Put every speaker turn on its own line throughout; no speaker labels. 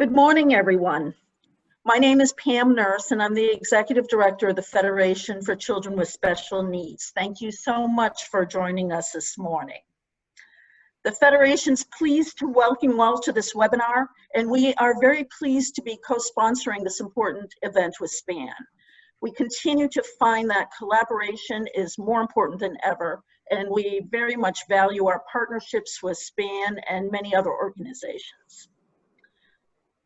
Good morning, everyone. My name is Pam Nurse, and I'm the Executive Director of the Federation for Children with Special Needs. Thank you so much for joining us this morning. The Federation's pleased to welcome you all to this webinar, and we are very pleased to be co-sponsoring this important event with SPAN. We continue to find that collaboration is more important than ever, and we very much value our partnerships with SPAN and many other organizations.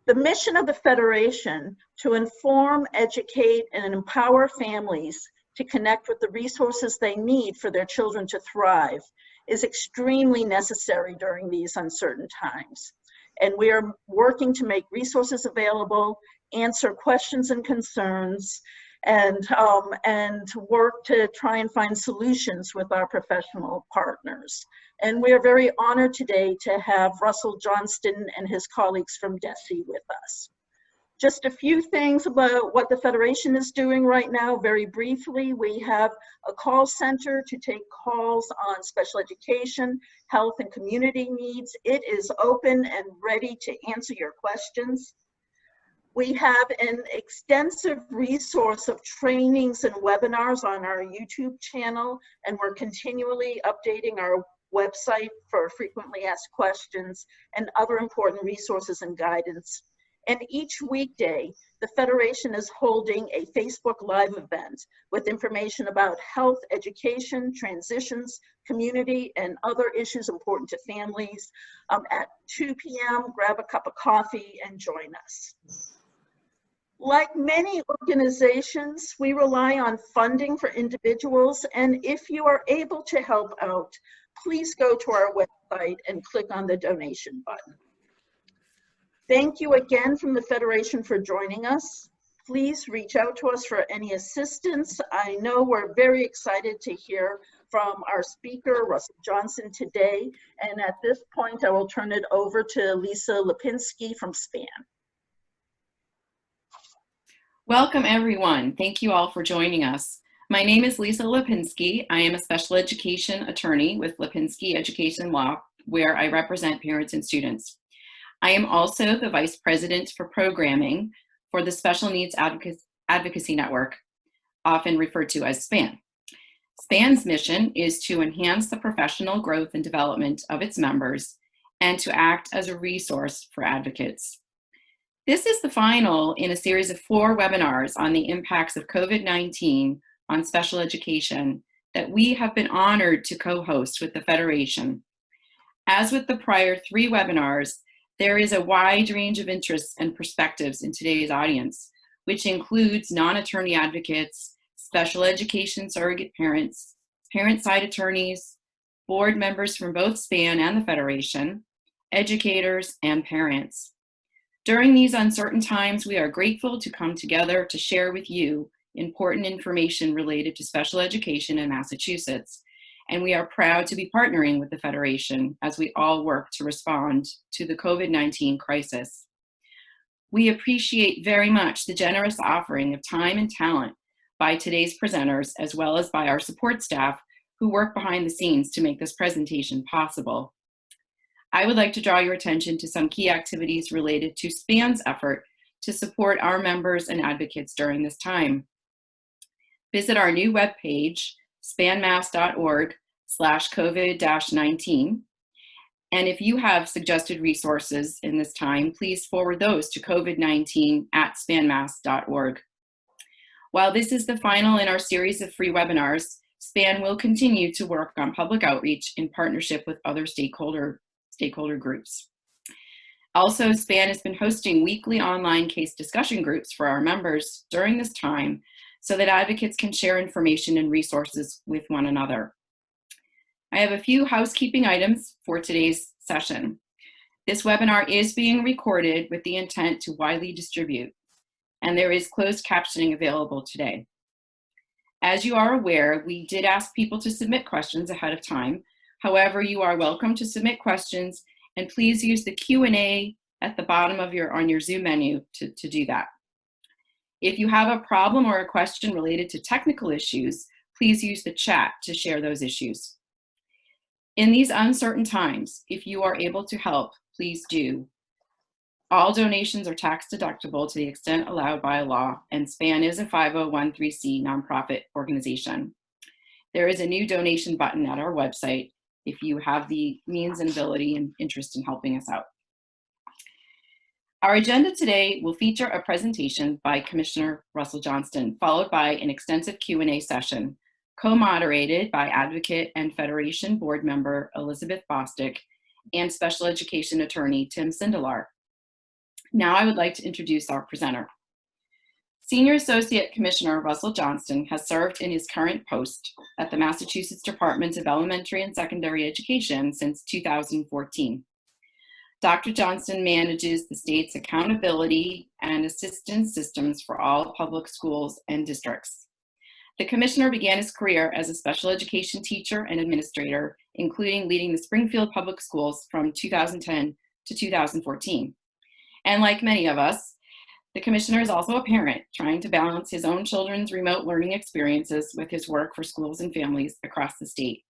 The mission of the Federation to inform, educate, and empower families to connect with the resources they need for their children to thrive is extremely necessary during these uncertain times. And we are working to make resources available, answer questions and concerns, and work to try and find solutions with our professional partners. And we are very honored today to have Russell Johnston and his colleagues from DESE with us. Just a few things about what the Federation is doing right now. Very briefly, we have a call center to take calls on special education, health, and community needs. It is open and ready to answer your questions. We have an extensive resource of trainings and webinars on our YouTube channel, and we're continually updating our website for frequently asked questions and other important resources and guidance. And each weekday, the Federation is holding a Facebook Live event with information about health, education, transitions, community, and other issues important to families. At 2 p.m., grab a cup of coffee and join us. Like many organizations, we rely on funding for individuals, and if you are able to help out, please go to our website and click on the donation button. Thank you again from the Federation for joining us. Please reach out to us for any assistance. I know we're very excited to hear from our speaker, Russell Johnston, today, and at this point, I will turn it over to Lisa Lipinski from SPAN.
Welcome, everyone. Thank you all for joining us. My name is Lisa Lipinski. I am a special education attorney with Lipinski Education Law, where I represent parents and students. I am also the Vice President for Programming for the Special Needs Advocacy Network, often referred to as SPAN. SPAN's mission is to enhance the professional growth and development of its members and to act as a resource for advocates. This is the final in a series of 4 webinars on the impacts of COVID-19 on special education that we have been honored to co-host with the Federation. As with the prior 3 webinars, there is a wide range of interests and perspectives in today's audience, which includes non-attorney advocates, special education surrogate parents, parent-side attorneys, board members from both SPAN and the Federation, educators, and parents. During these uncertain times, we are grateful to come together to share with you important information related to special education in Massachusetts, and we are proud to be partnering with the Federation as we all work to respond to the COVID-19 crisis. We appreciate very much the generous offering of time and talent by today's presenters, as well as by our support staff who work behind the scenes to make this presentation possible. I would like to draw your attention to some key activities related to SPAN's effort to support our members and advocates during this time. Visit our new webpage, spanmass.org/COVID-19. And if you have suggested resources in this time, please forward those to COVID-19@spanmass.org. While this is the final in our series of free webinars, SPAN will continue to work on public outreach in partnership with other stakeholder groups. Also, SPAN has been hosting weekly online case discussion groups for our members during this time so that advocates can share information and resources with one another. I have a few housekeeping items for today's session. This webinar is being recorded with the intent to widely distribute, and there is closed captioning available today. As you are aware, we did ask people to submit questions ahead of time. However, you are welcome to submit questions, and please use the Q&A at the bottom of on your Zoom menu to do that. If you have a problem or a question related to technical issues, please use the chat to share those issues. In these uncertain times, if you are able to help, please do. All donations are tax deductible to the extent allowed by law, and SPAN is a 5013C nonprofit organization. There is a new donation button at our website if you have the means and ability and interest in helping us out. Our agenda today will feature a presentation by Commissioner Russell Johnston, followed by an extensive Q&A session, co-moderated by Advocate and Federation Board Member Elizabeth Bostick and Special Education Attorney Tim Sindelar. Now I would like to introduce our presenter. Senior Associate Commissioner Russell Johnston has served in his current post at the Massachusetts Department of Elementary and Secondary Education since 2014. Dr. Johnston manages the state's accountability and assistance systems for all public schools and districts. The commissioner began his career as a special education teacher and administrator, including leading the Springfield Public Schools from 2010 to 2014. And like many of us, the commissioner is also a parent, trying to balance his own children's remote learning experiences with his work for schools and families across the state.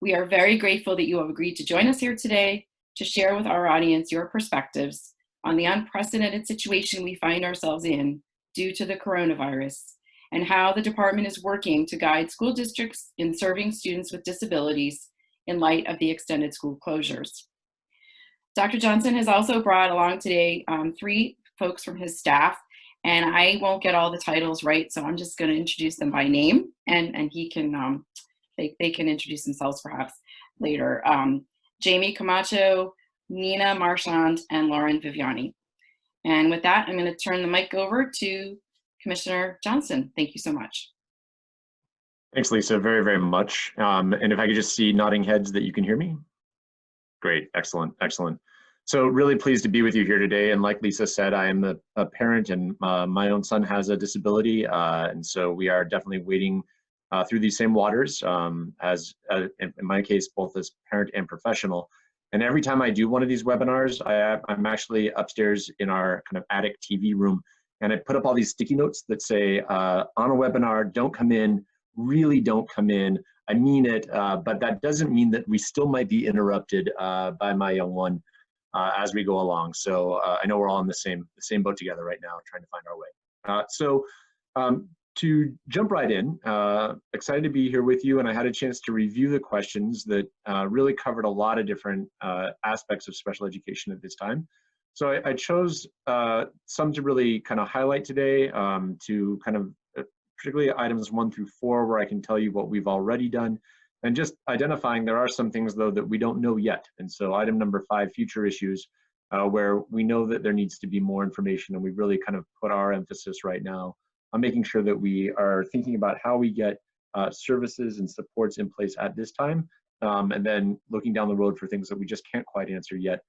We are very grateful that you have agreed to join us here today to share with our audience your perspectives on the unprecedented situation we find ourselves in due to the coronavirus, and how the department is working to guide school districts in serving students with disabilities in light of the extended school closures. Dr. Johnston has also brought along today 3 folks from his staff, and I won't get all the titles right, so I'm just going to introduce them by name, and he can they can introduce themselves perhaps later. Jamie Camacho, Nina Marchand, and Lauren Viviani. And with that, I'm going to turn the mic over to Commissioner Johnston. Thank you so much.
Thanks, Lisa, very, very much. And if I could just see nodding heads that you can hear me. Great, excellent, excellent. So really pleased to be with you here today. And like Lisa said, I am a parent, and my own son has a disability. And so we are definitely wading through these same waters, as in my case, both as parent and professional. And every time I do one of these webinars, I'm actually upstairs in our kind of attic TV room, and I put up all these sticky notes that say, on a webinar, don't come in, really don't come in. I mean it, but that doesn't mean that we still might be interrupted by my young one as we go along. So I know we're all in the same boat together right now, trying to find our way. To jump right in, excited to be here with you, and I had a chance to review the questions that really covered a lot of different aspects of special education at this time. So I chose some to really kind of highlight today, to kind of particularly items 1 through 4, where I can tell you what we've already done, and just identifying there are some things though that we don't know yet. And so item number 5, future issues, where we know that there needs to be more information, and we've really kind of put our emphasis right now on making sure that we are thinking about how we get services and supports in place at this time, and then looking down the road for things that we just can't quite answer yet,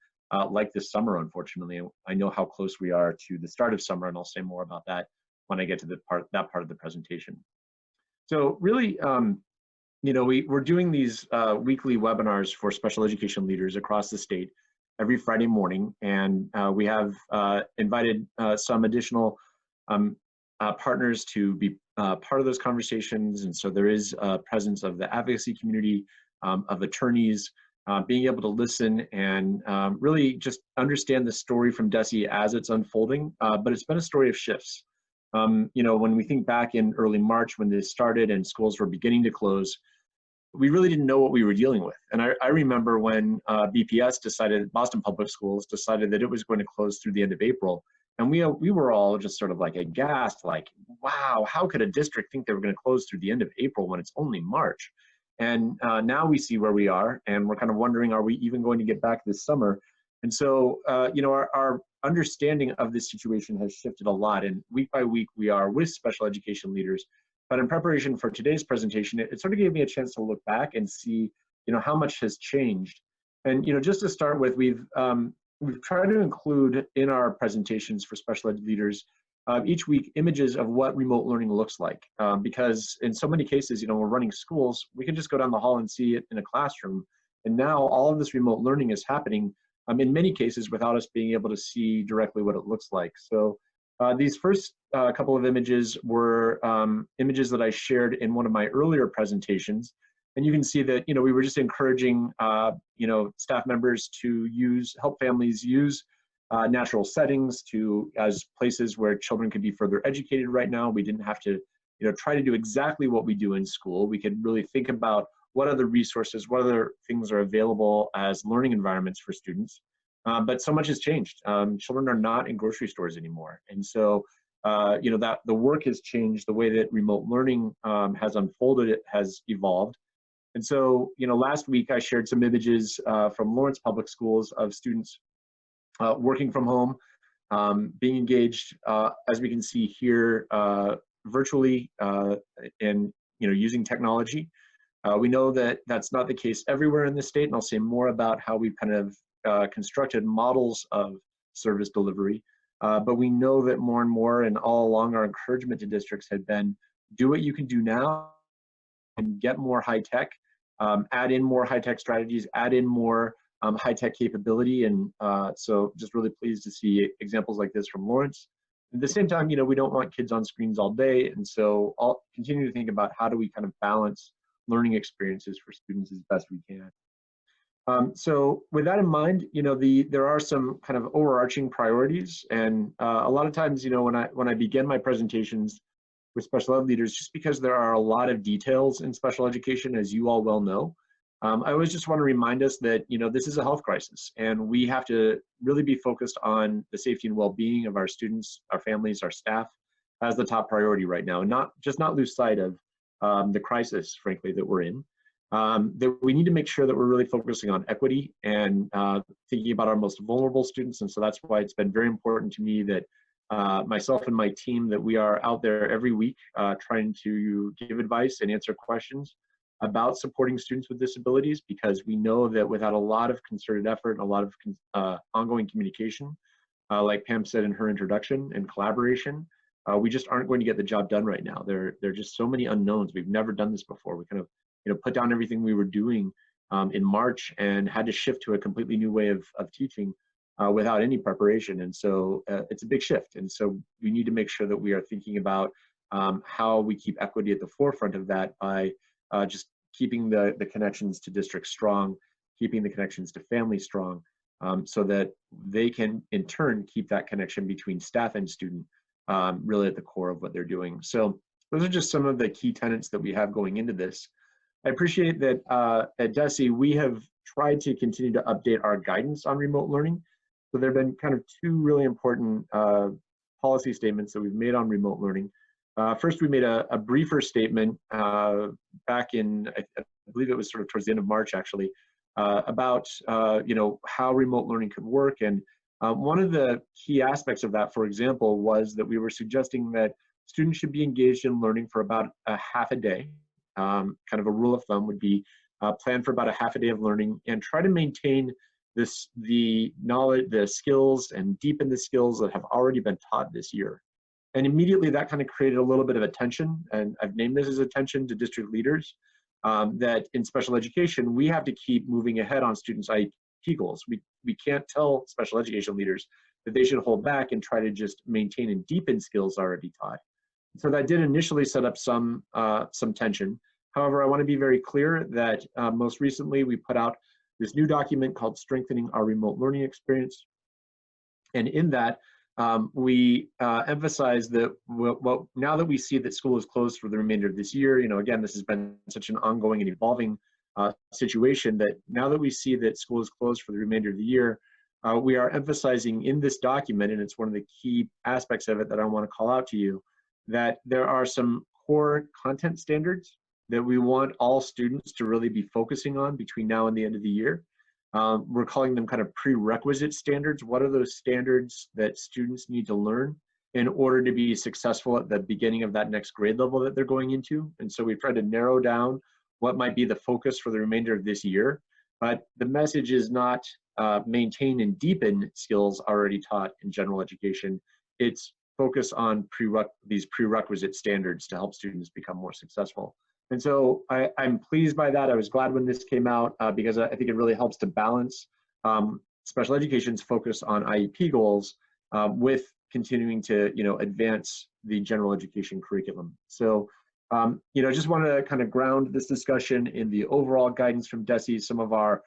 like this summer, unfortunately. I know how close we are to the start of summer, and I'll say more about that when I get to that part of the presentation. So really, you know, we're doing these weekly webinars for special education leaders across the state every Friday morning, and we have invited some additional partners to be part of those conversations. And so there is a presence of the advocacy community, of attorneys, being able to listen and really just understand the story from DESE as it's unfolding. But it's been a story of shifts. You know, when we think back in early March when this started and schools were beginning to close, we really didn't know what we were dealing with. And I remember when BPS decided, Boston Public Schools decided that it was going to close through the end of April. And we were all just sort of like aghast, like, wow, how could a district think they were going to close through the end of April when it's only March? And now we see where we are, and we're kind of wondering, are we even going to get back this summer? And so, you know, our understanding of this situation has shifted a lot. And week by week, we are with special education leaders. But in preparation for today's presentation, it sort of gave me a chance to look back and see, you know, how much has changed. And, you know, just to start with, we've tried to include in our presentations for special ed leaders each week images of what remote learning looks like, because in so many cases, you know, we're running schools, we can just go down the hall and see it in a classroom. And now all of this remote learning is happening in many cases without us being able to see directly what it looks like. So these first couple of images were images that I shared in one of my earlier presentations. And you can see that, you know, we were just encouraging, you know, staff members to help families use natural settings to as places where children could be further educated right now. We didn't have to try to do exactly what we do in school. We could really think about what other resources, what other things are available as learning environments for students. But so much has changed. Children are not in grocery stores anymore. And so, that the work has changed, the way that remote learning has unfolded, it has evolved. And so, last week I shared some images from Lawrence Public Schools of students working from home, being engaged, as we can see here, virtually and using technology. We know that that's not the case everywhere in the state, and I'll say more about how we've kind of constructed models of service delivery. But we know that more and more, and all along our encouragement to districts had been, do what you can do now and get more high tech, add in more high tech strategies, add in more high tech capability. And so just really pleased to see examples like this from Lawrence. At the same time, we don't want kids on screens all day. And so I'll continue to think about how do we kind of balance learning experiences for students as best we can. So with that in mind, there are some kind of overarching priorities, and a lot of times, when I begin my presentations with special ed leaders, just because there are a lot of details in special education, as you all well know, I always just want to remind us that this is a health crisis, and we have to really be focused on the safety and well-being of our students, our families, our staff as the top priority right now, and not lose sight of the crisis, frankly, that we're in. That we need to make sure that we're really focusing on equity and thinking about our most vulnerable students. And so that's why it's been very important to me that myself and my team, that we are out there every week trying to give advice and answer questions about supporting students with disabilities, because we know that without a lot of concerted effort and a lot of ongoing communication, like Pam said in her introduction, and collaboration, we just aren't going to get the job done right now. There are just so many unknowns. We've never done this before. We kind of put down everything we were doing in March and had to shift to a completely new way of teaching without any preparation. And so it's a big shift. And so we need to make sure that we are thinking about how we keep equity at the forefront of that by just keeping the connections to districts strong, keeping the connections to families strong, so that they can in turn keep that connection between staff and student really at the core of what they're doing. So those are just some of the key tenets that we have going into this. I appreciate that at DESE, we have tried to continue to update our guidance on remote learning. So there have been kind of two really important policy statements that we've made on remote learning. First, we made a briefer statement back in, I believe it was sort of towards the end of March, actually, about how remote learning could work. And one of the key aspects of that, for example, was that we were suggesting that students should be engaged in learning for about a half a day. Kind of a rule of thumb would be plan for about a half a day of learning and try to maintain the knowledge, the skills, and deepen the skills that have already been taught this year. And immediately that kind of created a little bit of attention, and I've named this as attention to district leaders, that in special education, we have to keep moving ahead on students' IEP goals. We can't tell special education leaders that they should hold back and try to just maintain and deepen skills already taught. So that did initially set up some tension. However, I want to be very clear that most recently we put out this new document called Strengthening Our Remote Learning Experience. And in that, we emphasize that now that we see that school is closed for the remainder of this year, again, this has been such an ongoing and evolving situation, that now that we see that school is closed for the remainder of the year, we are emphasizing in this document, and it's one of the key aspects of it that I want to call out to you, that there are some core content standards that we want all students to really be focusing on between now and the end of the year. We're calling them kind of prerequisite standards. What are those standards that students need to learn in order to be successful at the beginning of that next grade level that they're going into? And so we've tried to narrow down what might be the focus for the remainder of this year. But the message is not maintain and deepen skills already taught in general education. It's focus on these prerequisite standards to help students become more successful. And so I'm pleased by that. I was glad when this came out because I think it really helps to balance special education's focus on IEP goals with continuing to advance the general education curriculum. So just want to kind of ground this discussion in the overall guidance from DESE, some of our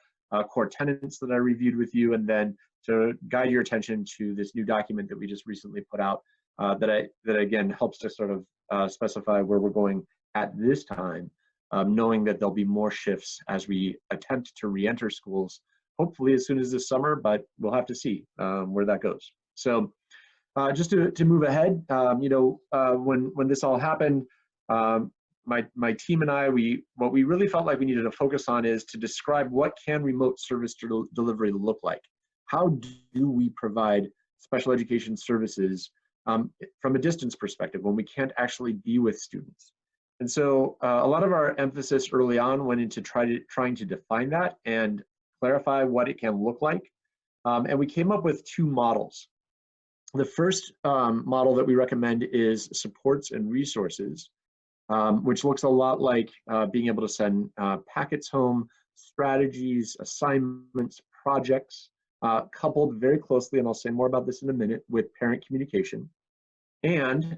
core tenets that I reviewed with you, and then to guide your attention to this new document that we just recently put out that again helps to sort of specify where we're going at this time, knowing that there'll be more shifts as we attempt to re-enter schools, hopefully as soon as this summer, but we'll have to see where that goes. So just to move ahead, when this all happened, my team and I, what we really felt like we needed to focus on is to describe what can remote service delivery look like. How do we provide special education services from a distance perspective when we can't actually be with students? And so a lot of our emphasis early on went into trying to define that and clarify what it can look like. And we came up with two models. The first model that we recommend is supports and resources, which looks a lot like being able to send packets home, strategies, assignments, projects, coupled very closely, and I'll say more about this in a minute, with parent communication. And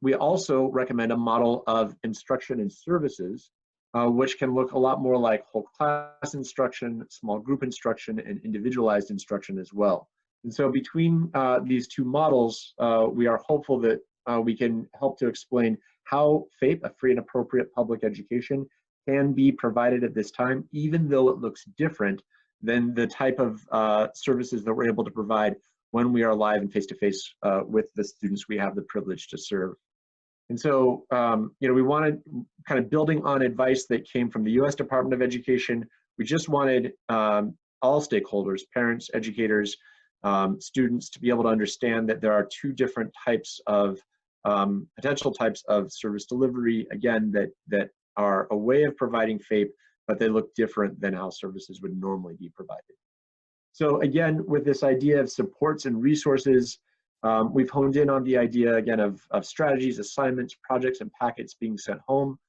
we also recommend a model of instruction and services, which can look a lot more like whole class instruction, small group instruction, and individualized instruction as well. And so between these two models, we are hopeful that we can help to explain how FAPE, a free and appropriate public education, can be provided at this time, even though it looks different than the type of services that we're able to provide when we are live and face-to-face with the students we have the privilege to serve. And so, we wanted, kind of building on advice that came from the U.S. Department of Education, we just wanted all stakeholders, parents, educators, students, to be able to understand that there are two different types of potential types of service delivery, again, that are a way of providing FAPE, but they look different than how services would normally be provided. So again, with this idea of supports and resources, we've honed in on the idea, again, of strategies, assignments, projects, and packets being sent home,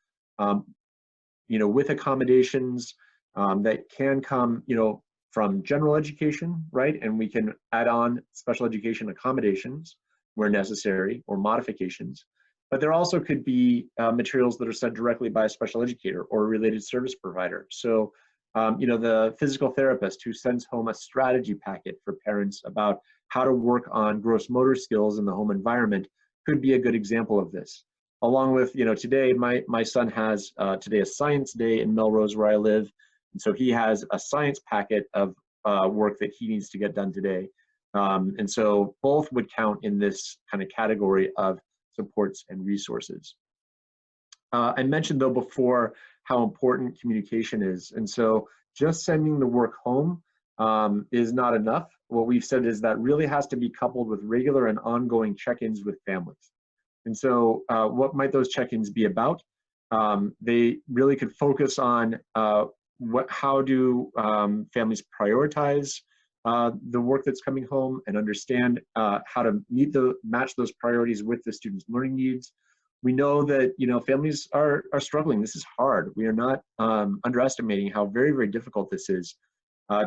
with accommodations that can come, from general education, right? And we can add on special education accommodations where necessary, or modifications. But there also could be materials that are sent directly by a special educator or a related service provider. So, the physical therapist who sends home a strategy packet for parents about how to work on gross motor skills in the home environment could be a good example of this. Along with, today, my son has today a science day in Melrose where I live. And so he has a science packet of work that he needs to get done today. And so both would count in this kind of category of supports and resources. I mentioned, though, before how important communication is. And so just sending the work home is not enough. What we've said is that really has to be coupled with regular and ongoing check-ins with families. And so what might those check-ins be about? They really could focus on how do families prioritize the work that's coming home and understand how to match those priorities with the students' learning needs. We know that families are struggling. This is hard. We are not underestimating how very, very difficult this is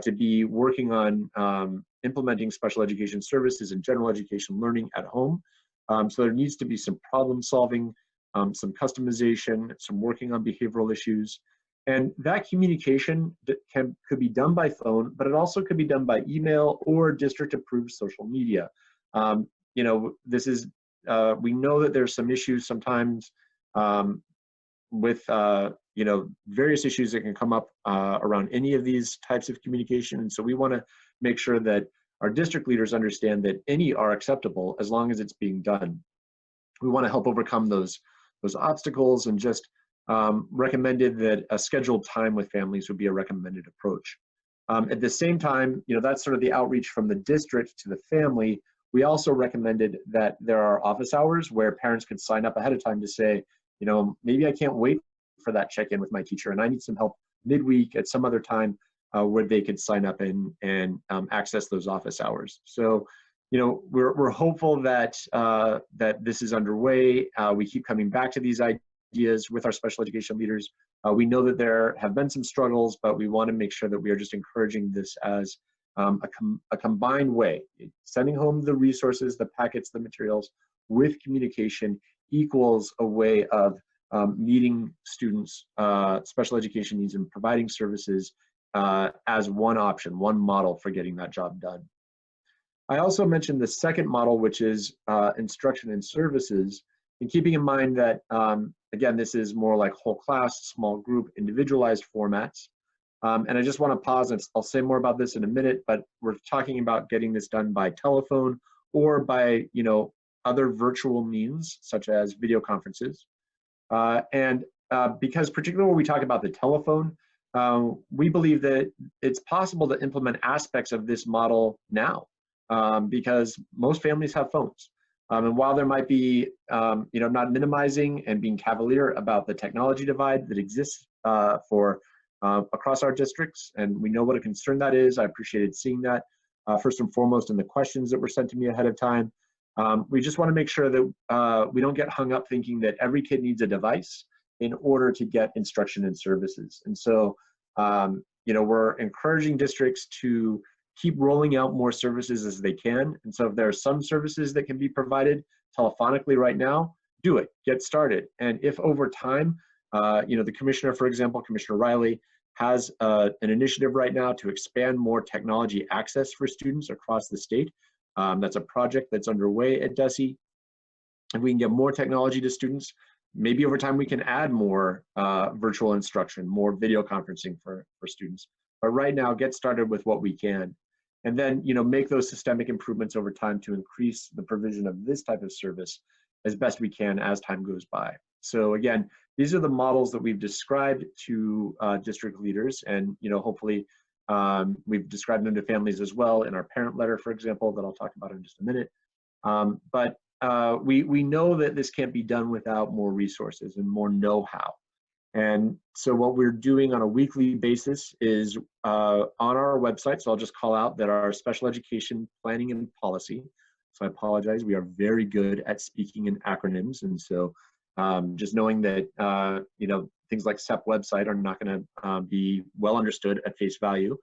to be working on implementing special education services and general education learning at home. So there needs to be some problem solving, some customization, some working on behavioral issues. And that communication could be done by phone, but it also could be done by email or district-approved social media. This is we know that there's some issues sometimes with various issues that can come up around any of these types of communication, and so we want to make sure that our district leaders understand that any are acceptable as long as it's being done. We want to help overcome those obstacles, and just recommended that a scheduled time with families would be a recommended approach. At the same time, that's sort of the outreach from the district to the family. We also recommended that there are office hours where parents could sign up ahead of time to say, maybe I can't wait for that check-in with my teacher, and I need some help midweek at some other time where they could sign up and access those office hours. So, we're hopeful that that this is underway. We keep coming back to these ideas with our special education leaders. We know that there have been some struggles, but we want to make sure that we are just encouraging this as a combined way. Sending home the resources, the packets, the materials with communication equals a way of meeting students' special education needs and providing services as one option, one model for getting that job done. I also mentioned the second model, which is instruction and services, and keeping in mind that, again, this is more like whole class, small group, individualized formats. And I just want to pause, and I'll say more about this in a minute, but we're talking about getting this done by telephone or by, other virtual means, such as video conferences. Because particularly when we talk about the telephone, we believe that it's possible to implement aspects of this model now, because most families have phones. And while there might be, not minimizing and being cavalier about the technology divide that exists across our districts, and we know what a concern that is, I appreciated seeing that first and foremost in the questions that were sent to me ahead of time. We just want to make sure that we don't get hung up thinking that every kid needs a device in order to get instruction and services. And so, we're encouraging districts to keep rolling out more services as they can. And so if there are some services that can be provided telephonically right now, do it, get started. And if over time, the commissioner, for example, Commissioner Riley, has an initiative right now to expand more technology access for students across the state. That's a project that's underway at DESE. If we can get more technology to students, maybe over time we can add more virtual instruction, more video conferencing for students. But right now, get started with what we can. And then, make those systemic improvements over time to increase the provision of this type of service as best we can as time goes by. So again, these are the models that we've described to district leaders, and hopefully we've described them to families as well in our parent letter, for example, that I'll talk about in just a minute. But we know that this can't be done without more resources and more know-how. And so what we're doing on a weekly basis is on our website, so I'll just call out that our special education planning and policy, so I apologize, we are very good at speaking in acronyms, and so just knowing that things like SEP website are not going to be well understood at face value.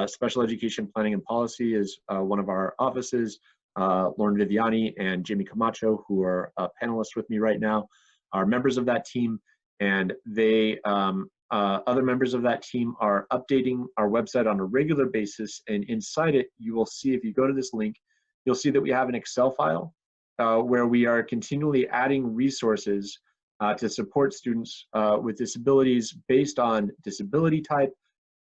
Special education planning and policy is one of our offices. Lauren Viviani and Jamie Camacho, who are panelists with me right now, are members of that team, and they other members of that team are updating our website on a regular basis. And inside it, you will see, if you go to this link, you'll see that we have an Excel file where we are continually adding resources to support students with disabilities based on disability type,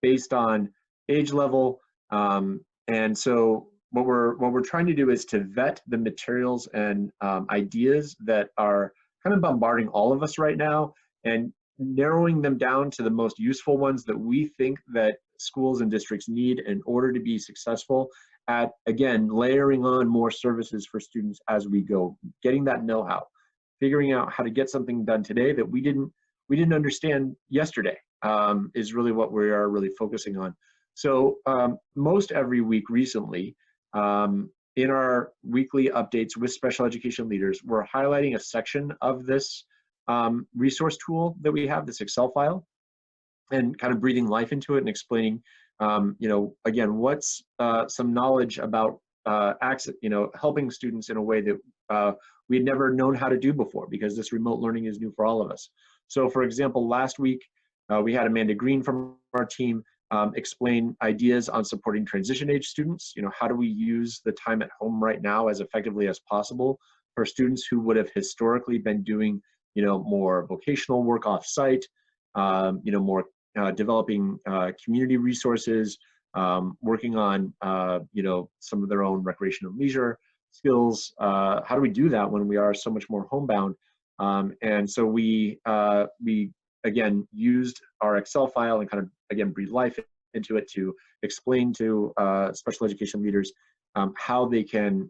based on age level. And so what we're trying to do is to vet the materials and ideas that are kind of bombarding all of us right now, and narrowing them down to the most useful ones that we think that schools and districts need in order to be successful at, again, layering on more services for students as we go, getting that know-how, figuring out how to get something done today that we didn't understand yesterday, is really what we are really focusing on. So most every week recently, in our weekly updates with special education leaders, we're highlighting a section of this resource tool that we have, this Excel file, and kind of breathing life into it and explaining, again, what's some knowledge about access, helping students in a way that we had never known how to do before, because this remote learning is new for all of us. So for example, last week, we had Amanda Green from our team explain ideas on supporting transition age students. How do we use the time at home right now as effectively as possible for students who would have historically been doing, more vocational work off-site, more developing community resources, working on, some of their own recreational leisure skills. How do we do that when we are so much more homebound? And so we again used our Excel file and kind of, again, breathe life into it to explain to special education leaders how they can,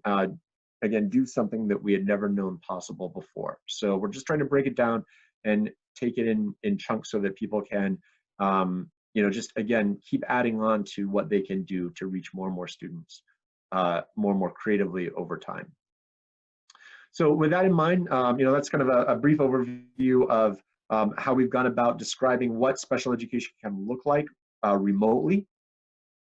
again, do something that we had never known possible before. So we're just trying to break it down and take it in chunks so that people can, just, again, keep adding on to what they can do to reach more and more students more and more creatively over time. So with that in mind, that's kind of a brief overview of how we've gone about describing what special education can look like remotely.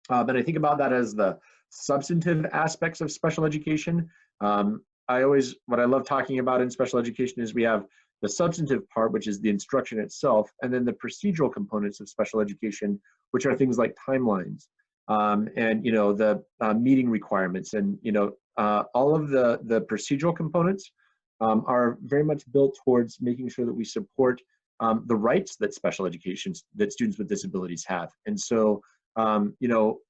And I think about that as the substantive aspects of special education. What I love talking about in special education is we have the substantive part, which is the instruction itself, and then the procedural components of special education, which are things like timelines, and the meeting requirements, and all of the procedural components are very much built towards making sure that we support the rights that that students with disabilities have. And so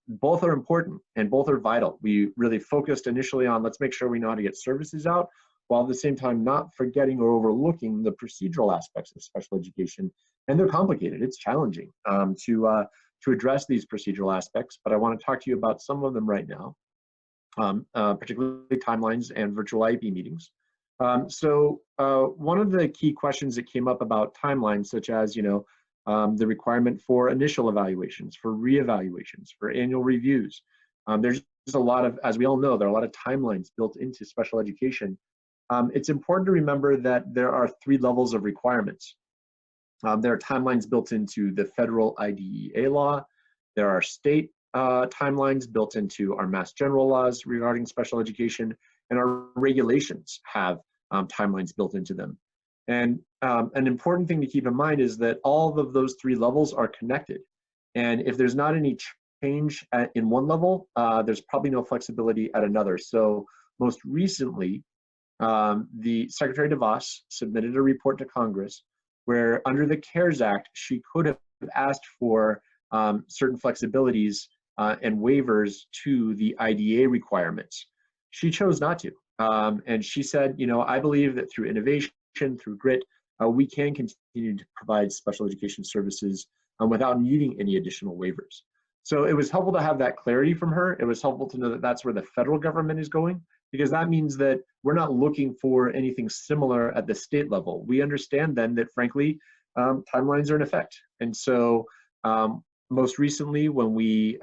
both are important and both are vital. We really focused initially on let's make sure we know how to get services out, while at the same time not forgetting or overlooking the procedural aspects of special education. And they're complicated. It's challenging to address these procedural aspects, but I want to talk to you about some of them right now, particularly timelines and virtual IEP meetings. So one of the key questions that came up about timelines, such as the requirement for initial evaluations, for reevaluations, for annual reviews. There's a lot of, as we all know, there are a lot of timelines built into special education. It's important to remember that there are 3 levels of requirements. There are timelines built into the federal IDEA law. There are state timelines built into our Mass General laws regarding special education, and our regulations have timelines built into them. And an important thing to keep in mind is that all of those 3 levels are connected. And if there's not any change in one level, there's probably no flexibility at another. So most recently, the Secretary DeVos submitted a report to Congress where under the CARES Act, she could have asked for certain flexibilities and waivers to the IDEA requirements. She chose not to. And she said, I believe that through innovation, through grit, we can continue to provide special education services without needing any additional waivers. So it was helpful to have that clarity from her. It was helpful to know that that's where the federal government is going, because that means that we're not looking for anything similar at the state level. We understand then that, frankly, timelines are in effect. And so most recently, when we,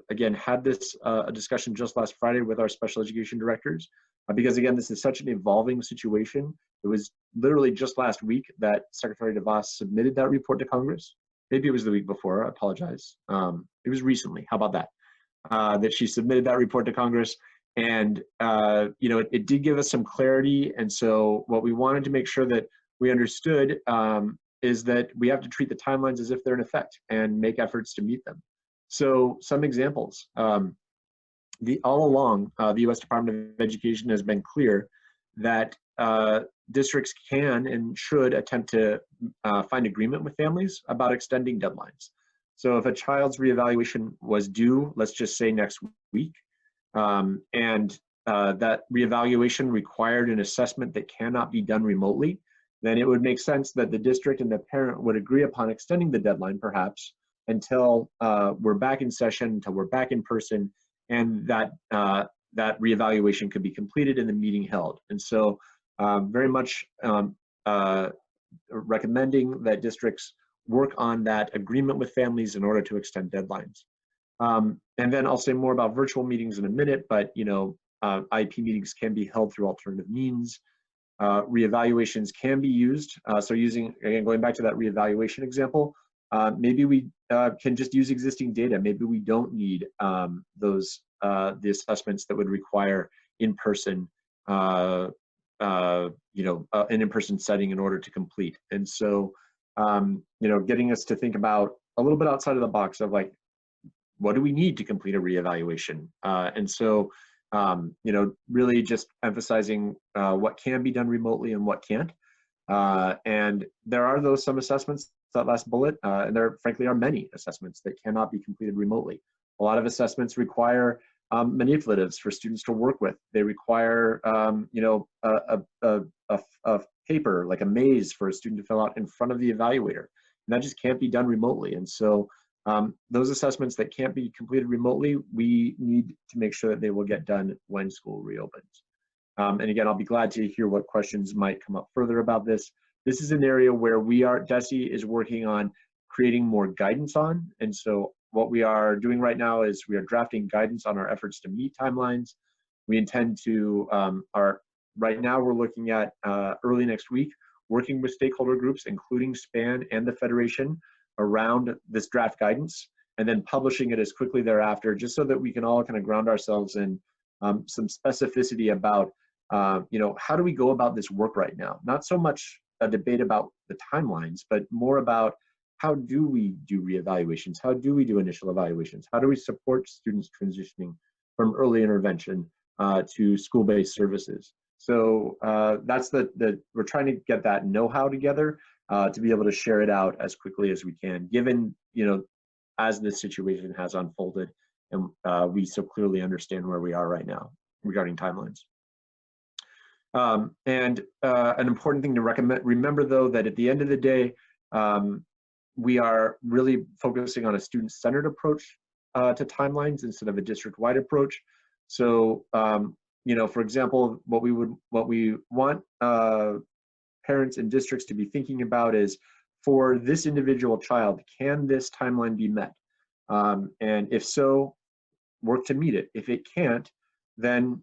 again, had this discussion just last Friday with our special education directors, because again, this is such an evolving situation. It was literally just last week that Secretary DeVos submitted that report to Congress. Maybe it was the week before, I apologize. It was recently, how about that? That she submitted that report to Congress. And it did give us some clarity. And so what we wanted to make sure that we understood is that we have to treat the timelines as if they're in effect and make efforts to meet them. So some examples. All along, the U.S. Department of Education has been clear that districts can and should attempt to find agreement with families about extending deadlines. So if a child's reevaluation was due, let's just say next week, and that reevaluation required an assessment that cannot be done remotely, then it would make sense that the district and the parent would agree upon extending the deadline, perhaps, until we're back in session, until we're back in person, and that reevaluation could be completed and the meeting held. And so very much recommending that districts work on that agreement with families in order to extend deadlines. And then I'll say more about virtual meetings in a minute, but IEP meetings can be held through alternative means. Reevaluations can be used. So going back to that reevaluation example, maybe we can just use existing data. Maybe we don't need the assessments that would require in-person, an in-person setting in order to complete. And so, getting us to think about a little bit outside of the box of like, what do we need to complete a reevaluation? And so, really just emphasizing what can be done remotely and what can't. And there are some assessments, that last bullet, and there frankly are many assessments that cannot be completed remotely. A lot of assessments require manipulatives for students to work with. They require, a paper, like a maze for a student to fill out in front of the evaluator. And that just can't be done remotely. And so those assessments that can't be completed remotely, we need to make sure that they will get done when school reopens. And again, I'll be glad to hear what questions might come up further about this. This is an area where DESE is working on creating more guidance on. And so what we are doing right now is we are drafting guidance on our efforts to meet timelines. We intend to, right now we're looking at early next week, working with stakeholder groups, including SPAN and the Federation, around this draft guidance, and then publishing it as quickly thereafter, just so that we can all kind of ground ourselves in some specificity about, how do we go about this work right now? Not so much a debate about the timelines, but more about how do we do reevaluations? How do we do initial evaluations? How do we support students transitioning from early intervention to school-based services? So that's we're trying to get that know-how together to be able to share it out as quickly as we can, given, as this situation has unfolded, and we so clearly understand where we are right now regarding timelines. And an important thing to remember though, that at the end of the day, we are really focusing on a student-centered approach to timelines instead of a district-wide approach. So, for example, what we want parents and districts to be thinking about is, for this individual child, can this timeline be met? And if so, work to meet it. If it can't, then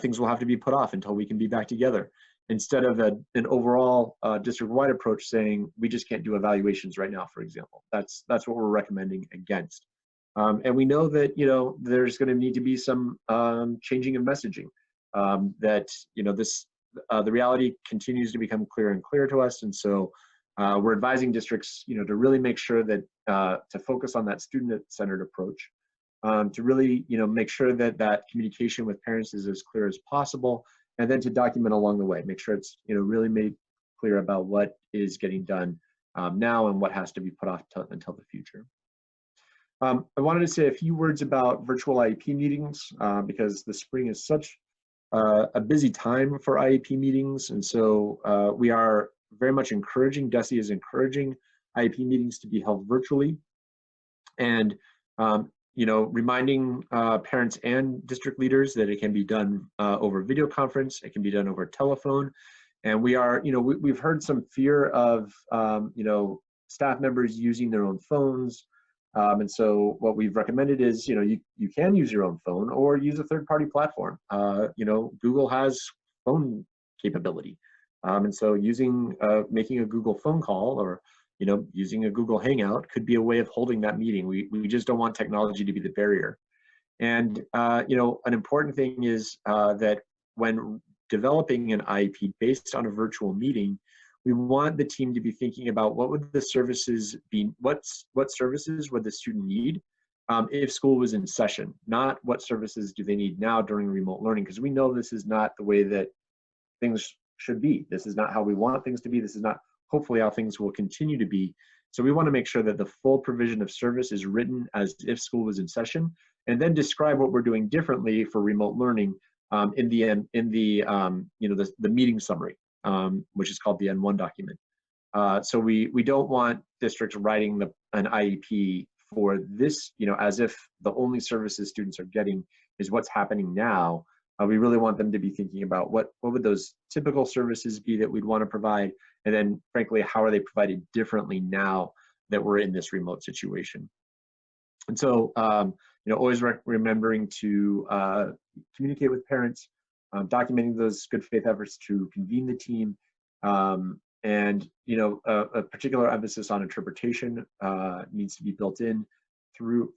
things will have to be put off until we can be back together, instead of an overall district-wide approach saying we just can't do evaluations right now, for example. That's what we're recommending against. And we know that there's going to need to be some changing of messaging. That the reality continues to become clearer and clearer to us, and so we're advising districts to really make sure that to focus on that student-centered approach. To really, make sure that that communication with parents is as clear as possible, and then to document along the way. Make sure it's, really made clear about what is getting done now and what has to be put off until the future. I wanted to say a few words about virtual IEP meetings because the spring is such a busy time for IEP meetings, and so we are very much encouraging, DESE is encouraging IEP meetings to be held virtually, and reminding parents and district leaders that it can be done over video conference, it can be done over telephone. And we are, we've heard some fear of, staff members using their own phones. And so what we've recommended is, you can use your own phone or use a third-party platform. Google has phone capability. And so making a Google phone call or using a Google Hangout could be a way of holding that meeting. We just don't want technology to be the barrier. And, an important thing is that when developing an IEP based on a virtual meeting, we want the team to be thinking about what would the services be, what services would the student need if school was in session, not what services do they need now during remote learning, because we know this is not the way that things should be. This is not how we want things to be. This is not hopefully how things will continue to be. So we want to make sure that the full provision of service is written as if school was in session, and then describe what we're doing differently for remote learning in the meeting summary, which is called the N1 document. So we don't want districts writing an IEP for this, as if the only services students are getting is what's happening now. We really want them to be thinking about what would those typical services be that we'd want to provide, and then frankly, how are they provided differently now that we're in this remote situation. And so, always remembering to communicate with parents, documenting those good faith efforts to convene the team, and a particular emphasis on interpretation needs to be built in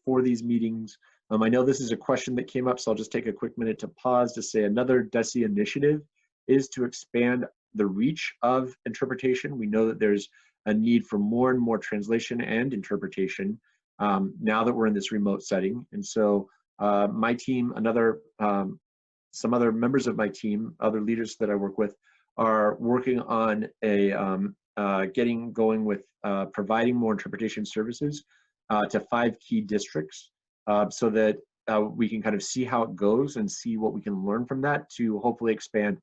for these meetings. I know this is a question that came up, so I'll just take a quick minute to pause to say another DESE initiative is to expand the reach of interpretation. We know that there's a need for more and more translation and interpretation now that we're in this remote setting. And so my team, some other members of my team, other leaders that I work with, are working on getting going with providing more interpretation services to 5 key districts so that we can kind of see how it goes and see what we can learn from that to hopefully expand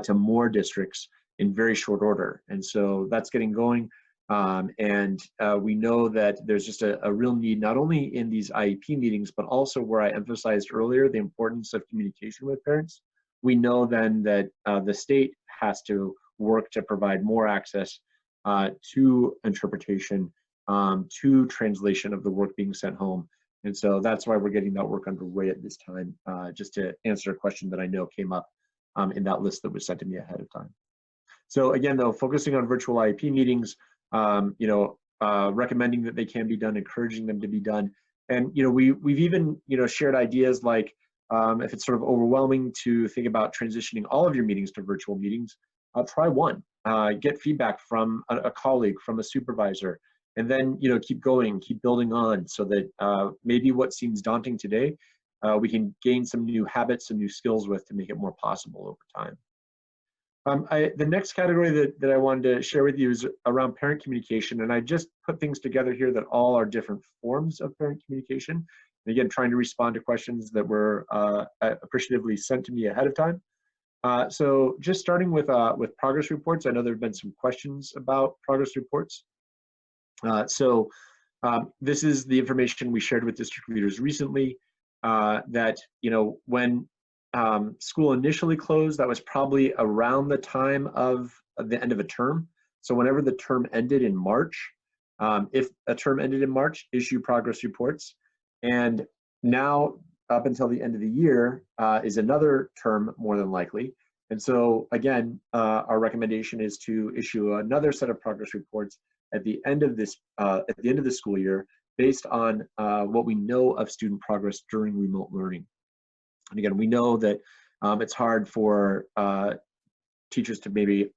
to more districts in very short order. And so that's getting going. And we know that there's just a real need, not only in these IEP meetings, but also where I emphasized earlier, the importance of communication with parents. We know then that the state has to work to provide more access to interpretation, to translation of the work being sent home. And so that's why we're getting that work underway at this time, just to answer a question that I know came up in that list that was sent to me ahead of time. So again, though, focusing on virtual IEP meetings, recommending that they can be done, encouraging them to be done. And we've even shared ideas like if it's sort of overwhelming to think about transitioning all of your meetings to virtual meetings, try one. get feedback from a colleague, from a supervisor, and then, you know, keep going, keep building on, so that maybe what seems daunting today, we can gain some new habits, some new skills with to make it more possible over time. The next category that I wanted to share with you is around parent communication, and I just put things together here that all are different forms of parent communication. And again, trying to respond to questions that were appreciatively sent to me ahead of time. So just starting with progress reports, I know there have been some questions about progress reports. This is the information we shared with district leaders recently, that, you know, when school initially closed, that was probably around the time of the end of a term. So whenever the term ended in March, if a term ended in March, issue progress reports. And now up until the end of the year is another term, more than likely. And so again, our recommendation is to issue another set of progress reports at the end of this the school year, based on what we know of student progress during remote learning. And again, we know that it's hard for teachers to maybe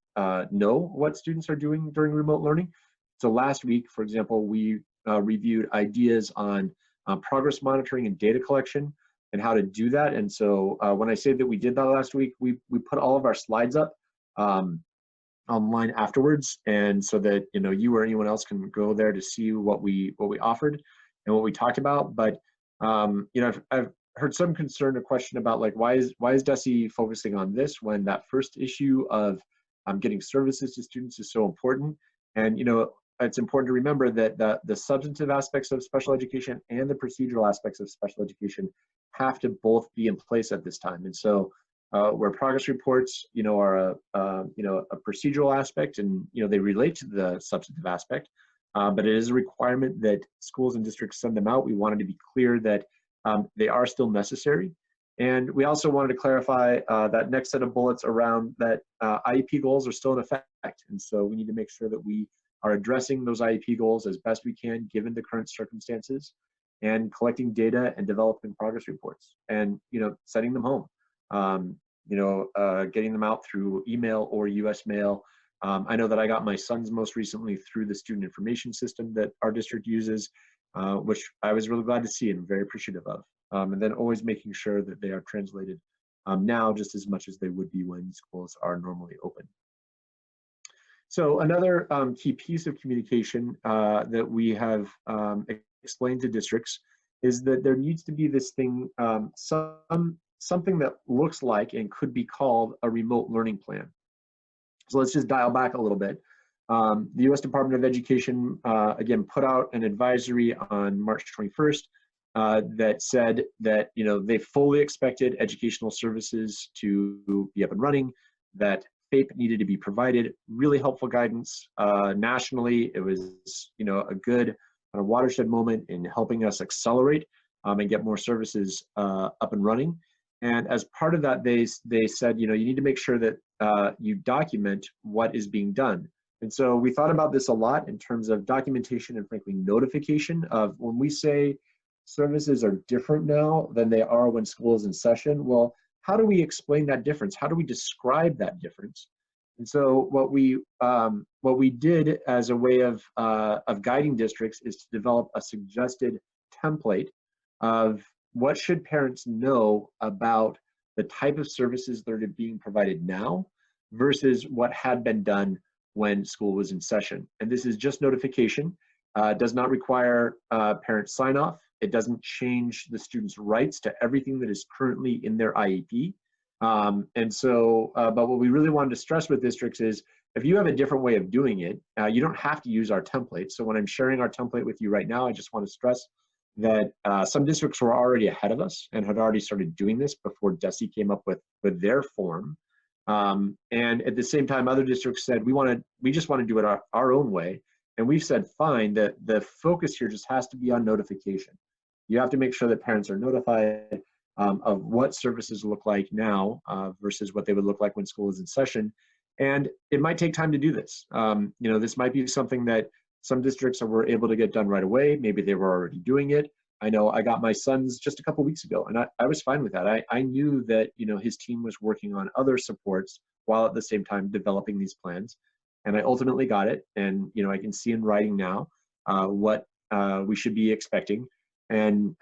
know what students are doing during remote learning. So last week, for example, we reviewed ideas on progress monitoring and data collection and how to do that. And so when I say that we did that last week, we put all of our slides up online afterwards, and so that, you know, you or anyone else can go there to see what we offered and what we talked about. But you know, I've heard some concern or question about, like, why is DESE focusing on this when that first issue of getting services to students is so important. And, you know, it's important to remember that the substantive aspects of special education and the procedural aspects of special education have to both be in place at this time. And so where progress reports, you know, are a procedural aspect, and, you know, they relate to the substantive aspect, but it is a requirement that schools and districts send them out. We wanted to be clear that they are still necessary. And we also wanted to clarify that next set of bullets around that IEP goals are still in effect. And so we need to make sure that we are addressing those IEP goals as best we can given the current circumstances, and collecting data and developing progress reports, and, you know, sending them home, you know, getting them out through email or US mail. I know that I got my sons most recently through the student information system that our district uses, which I was really glad to see and very appreciative of. And then always making sure that they are translated now just as much as they would be when schools are normally open. So another key piece of communication that we have explained to districts is that there needs to be this thing, something that looks like and could be called a remote learning plan. So let's just dial back a little bit. The U.S. Department of Education, again, put out an advisory on March 21st that said that, you know, they fully expected educational services to be up and running, that FAPE needed to be provided. Really helpful guidance nationally. It was, you know, a good kind of watershed moment in helping us accelerate and get more services up and running. And as part of that, they said, you know, you need to make sure that you document what is being done. And so we thought about this a lot in terms of documentation and, frankly, notification of when we say services are different now than they are when school is in session. Well, how do we explain that difference? How do we describe that difference? And so what we did as a way of guiding districts is to develop a suggested template of what should parents know about the type of services that are being provided now versus what had been done when school was in session. And this is just notification. Does not require parent sign off. It doesn't change the student's rights to everything that is currently in their IEP. And so, but what we really wanted to stress with districts is, if you have a different way of doing it, you don't have to use our template. So when I'm sharing our template with you right now, I just want to stress that some districts were already ahead of us and had already started doing this before DESE came up with their form. And at the same time, other districts said, we just want to do it our own way. And we've said, fine, that the focus here just has to be on notification. You have to make sure that parents are notified of what services look like now versus what they would look like when school is in session. And it might take time to do this. You know, this might be something that some districts were able to get done right away. Maybe they were already doing it. I know I got my sons just a couple weeks ago, and I was fine with that. I knew that, you know, his team was working on other supports while at the same time developing these plans. and I ultimately got it. And I can see in writing now what we should be expecting. And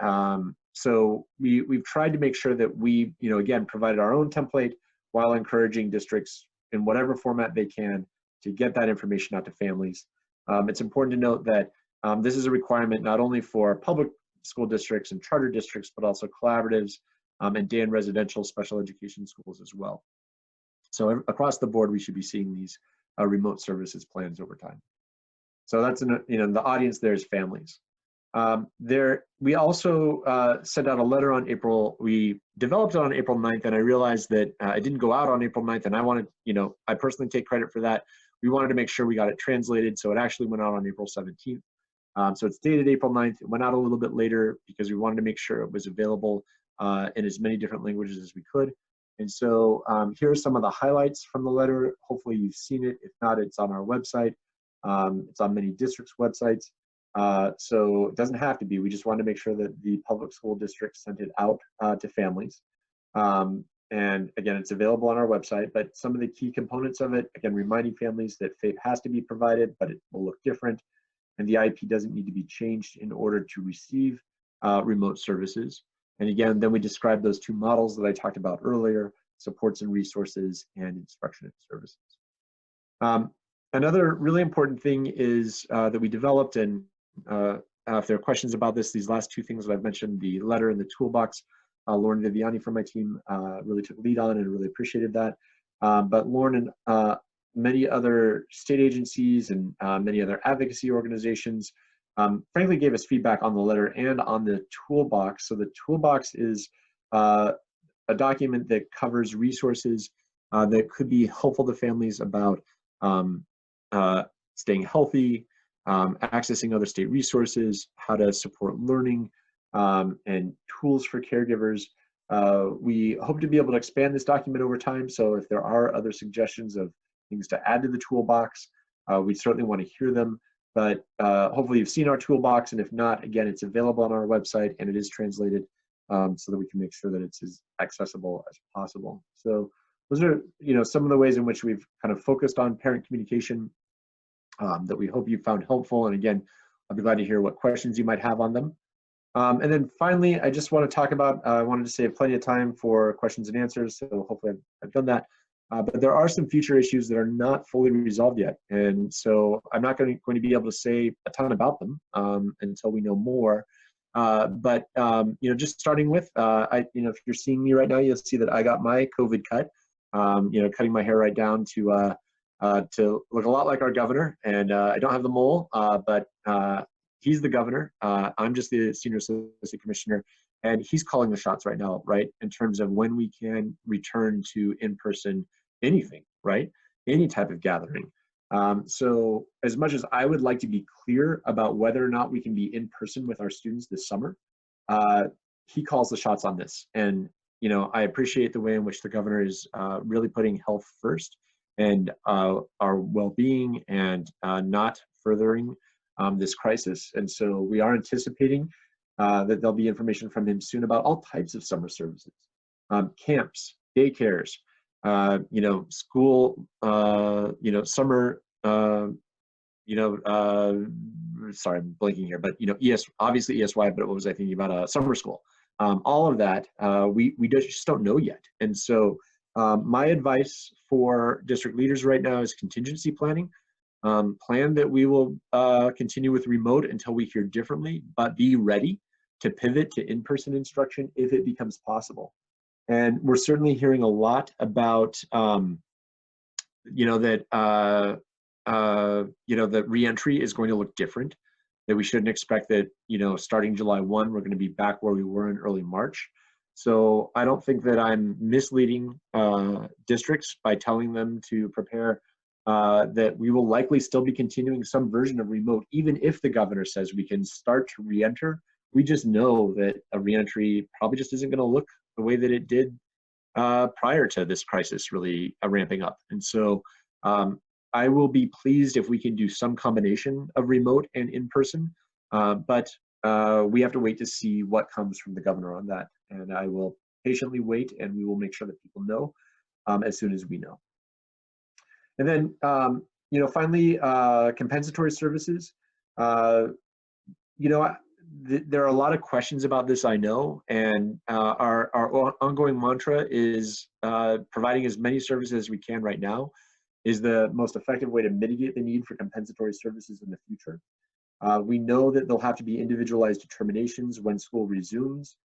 so we've tried to make sure that we, again, provided our own template while encouraging districts in whatever format they can to get that information out to families. It's important to note that this is a requirement not only for public school districts and charter districts, but also collaboratives and day and residential special education schools as well. So across the board, we should be seeing these remote services plans over time. So that's, the audience there is families. We also sent out a letter on we developed it on April 9th, and I realized that it didn't go out on April 9th, and I wanted, I personally take credit for that. We wanted to make sure we got it translated, so it actually went out on April 17th. So it's dated April 9th. It went out a little bit later because we wanted to make sure it was available in as many different languages as we could. And so here are some of the highlights from the letter. Hopefully you've seen it. If not, it's on our website. It's on many districts' websites. So it doesn't have to be. We just wanted to make sure that the public school districts sent it out to families. And again, it's available on our website, but some of the key components of it, again, reminding families that FAPE has to be provided, but it will look different. And the IEP doesn't need to be changed in order to receive remote services. And again, then we describe those two models that I talked about earlier, supports and resources and instruction and services. Another really important thing is that we developed, and if there are questions about this, these last two things that I've mentioned, the letter and the toolbox, Lauren Viviani from my team really took lead on and really appreciated that. But Lauren and many other state agencies and many other advocacy organizations frankly gave us feedback on the letter and on the toolbox. So the toolbox is a document that covers resources that could be helpful to families about staying healthy, accessing other state resources, how to support learning, and tools for caregivers. We hope to be able to expand this document over time. So if there are other suggestions of things to add to the toolbox, we certainly want to hear them. But hopefully you've seen our toolbox, and if not, again, it's available on our website and it is translated so that we can make sure that it's as accessible as possible. So those are, some of the ways in which we've kind of focused on parent communication that we hope you found helpful. And again, I'll be glad to hear what questions you might have on them. And then finally, I just want to talk about, I wanted to save plenty of time for questions and answers, so hopefully I've done that. But there are some future issues that are not fully resolved yet. And so I'm not going to be able to say a ton about them until we know more. But just starting with, if you're seeing me right now, you'll see that I got my COVID cut, cutting my hair right down to look a lot like our governor. And I don't have the mole, but he's the governor. I'm just the senior associate commissioner, and he's calling the shots right now, right? In terms of when we can return to in-person anything, right? Any type of gathering. So as much as I would like to be clear about whether or not we can be in person with our students this summer, he calls the shots on this. And, I appreciate the way in which the governor is really putting health first and our well-being and not furthering this crisis. And so we are anticipating that there'll be information from him soon about all types of summer services, camps, daycares, school, summer, sorry, I'm blanking here, but, obviously ESY, but what was I thinking about? Summer school. All of that, we just don't know yet. And so my advice for district leaders right now is contingency planning. Plan that we will continue with remote until we hear differently, but be ready to pivot to in-person instruction if it becomes possible. And we're certainly hearing a lot about, that reentry is going to look different, that we shouldn't expect that, starting July 1, we're going to be back where we were in early March. So I don't think that I'm misleading districts by telling them to prepare that we will likely still be continuing some version of remote, even if the governor says we can start to re-enter. We just know that a re-entry probably just isn't going to look the way that it did prior to this crisis really ramping up. And so I will be pleased if we can do some combination of remote and in-person, but we have to wait to see what comes from the governor on that. And I will patiently wait, and we will make sure that people know as soon as we know. And then Finally, compensatory services. There are a lot of questions about this, I know, and our ongoing mantra is providing as many services as we can right now is the most effective way to mitigate the need for compensatory services in the future. We know that there'll have to be individualized determinations when school resumes.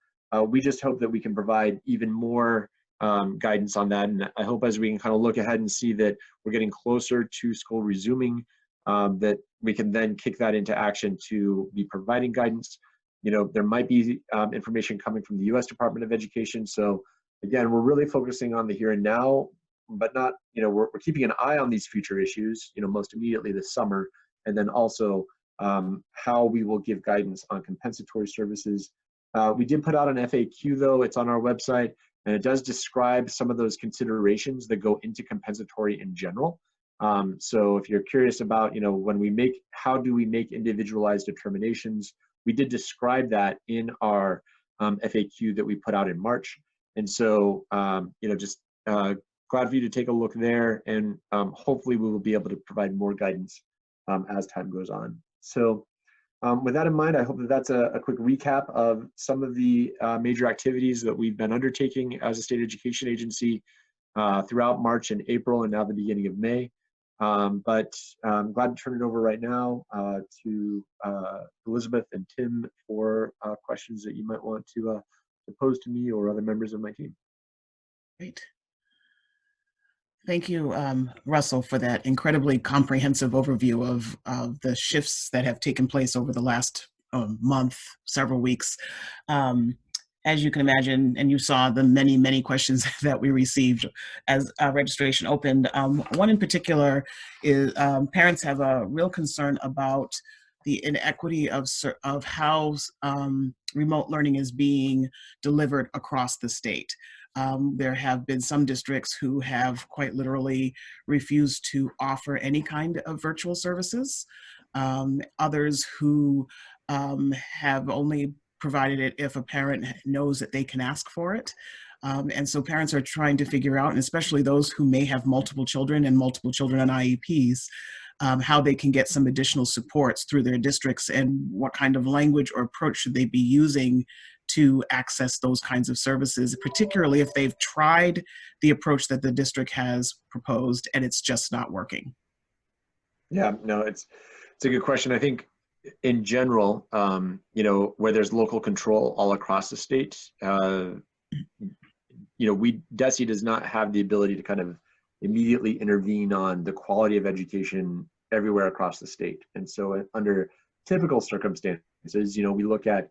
We just hope that we can provide even more guidance on that. And I hope as we can kind of look ahead and see that we're getting closer to school resuming, that we can then kick that into action to be providing guidance. There might be information coming from the U.S. Department of Education. So again, we're really focusing on the here and now, but not, we're keeping an eye on these future issues, most immediately this summer, and then also how we will give guidance on compensatory services. We did put out an FAQ though, it's on our website, and it does describe some of those considerations that go into compensatory in general. So if you're curious about, how do we make individualized determinations, we did describe that in our FAQ that we put out in March. And so, just glad for you to take a look there, and hopefully we will be able to provide more guidance as time goes on. So with that in mind, I hope that that's a quick recap of some of the major activities that we've been undertaking as a state education agency throughout March and April, and now the beginning of May. But I'm glad to turn it over right now to Elizabeth and Tim for questions that you might want to pose to me or other members of my team.
Great. Thank you, Russell, for that incredibly comprehensive overview of the shifts that have taken place over the last month, several weeks. As you can imagine, and you saw the many, many questions that we received as registration opened. One in particular is parents have a real concern about the inequity of how remote learning is being delivered across the state. There have been some districts who have quite literally refused to offer any kind of virtual services. Others who have only provided it if a parent knows that they can ask for it. And so parents are trying to figure out, and especially those who may have multiple children and multiple children on IEPs, how they can get some additional supports through their districts, and what kind of language or approach should they be using to access those kinds of services, particularly if they've tried the approach that the district has proposed and it's just not working.
Yeah, no, it's a good question. I think in general, where there's local control all across the state, DESE does not have the ability to kind of immediately intervene on the quality of education everywhere across the state. And so under typical circumstances, we look at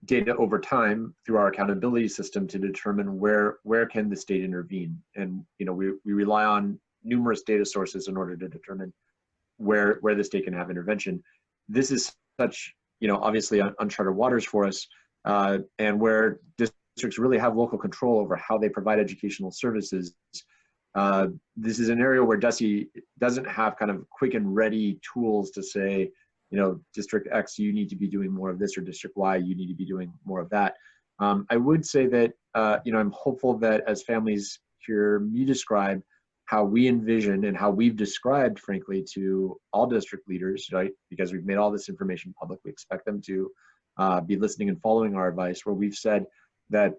data over time through our accountability system to determine where can the state intervene. And we rely on numerous data sources in order to determine where the state can have intervention. This is such, obviously uncharted waters for us, and where districts really have local control over how they provide educational services. This is an area where DESE doesn't have kind of quick and ready tools to say, District X, you need to be doing more of this, or District Y, you need to be doing more of that. I would say that, I'm hopeful that as families hear me describe how we envision and how we've described, frankly, to all district leaders, right? Because we've made all this information public, we expect them to be listening and following our advice, where we've said that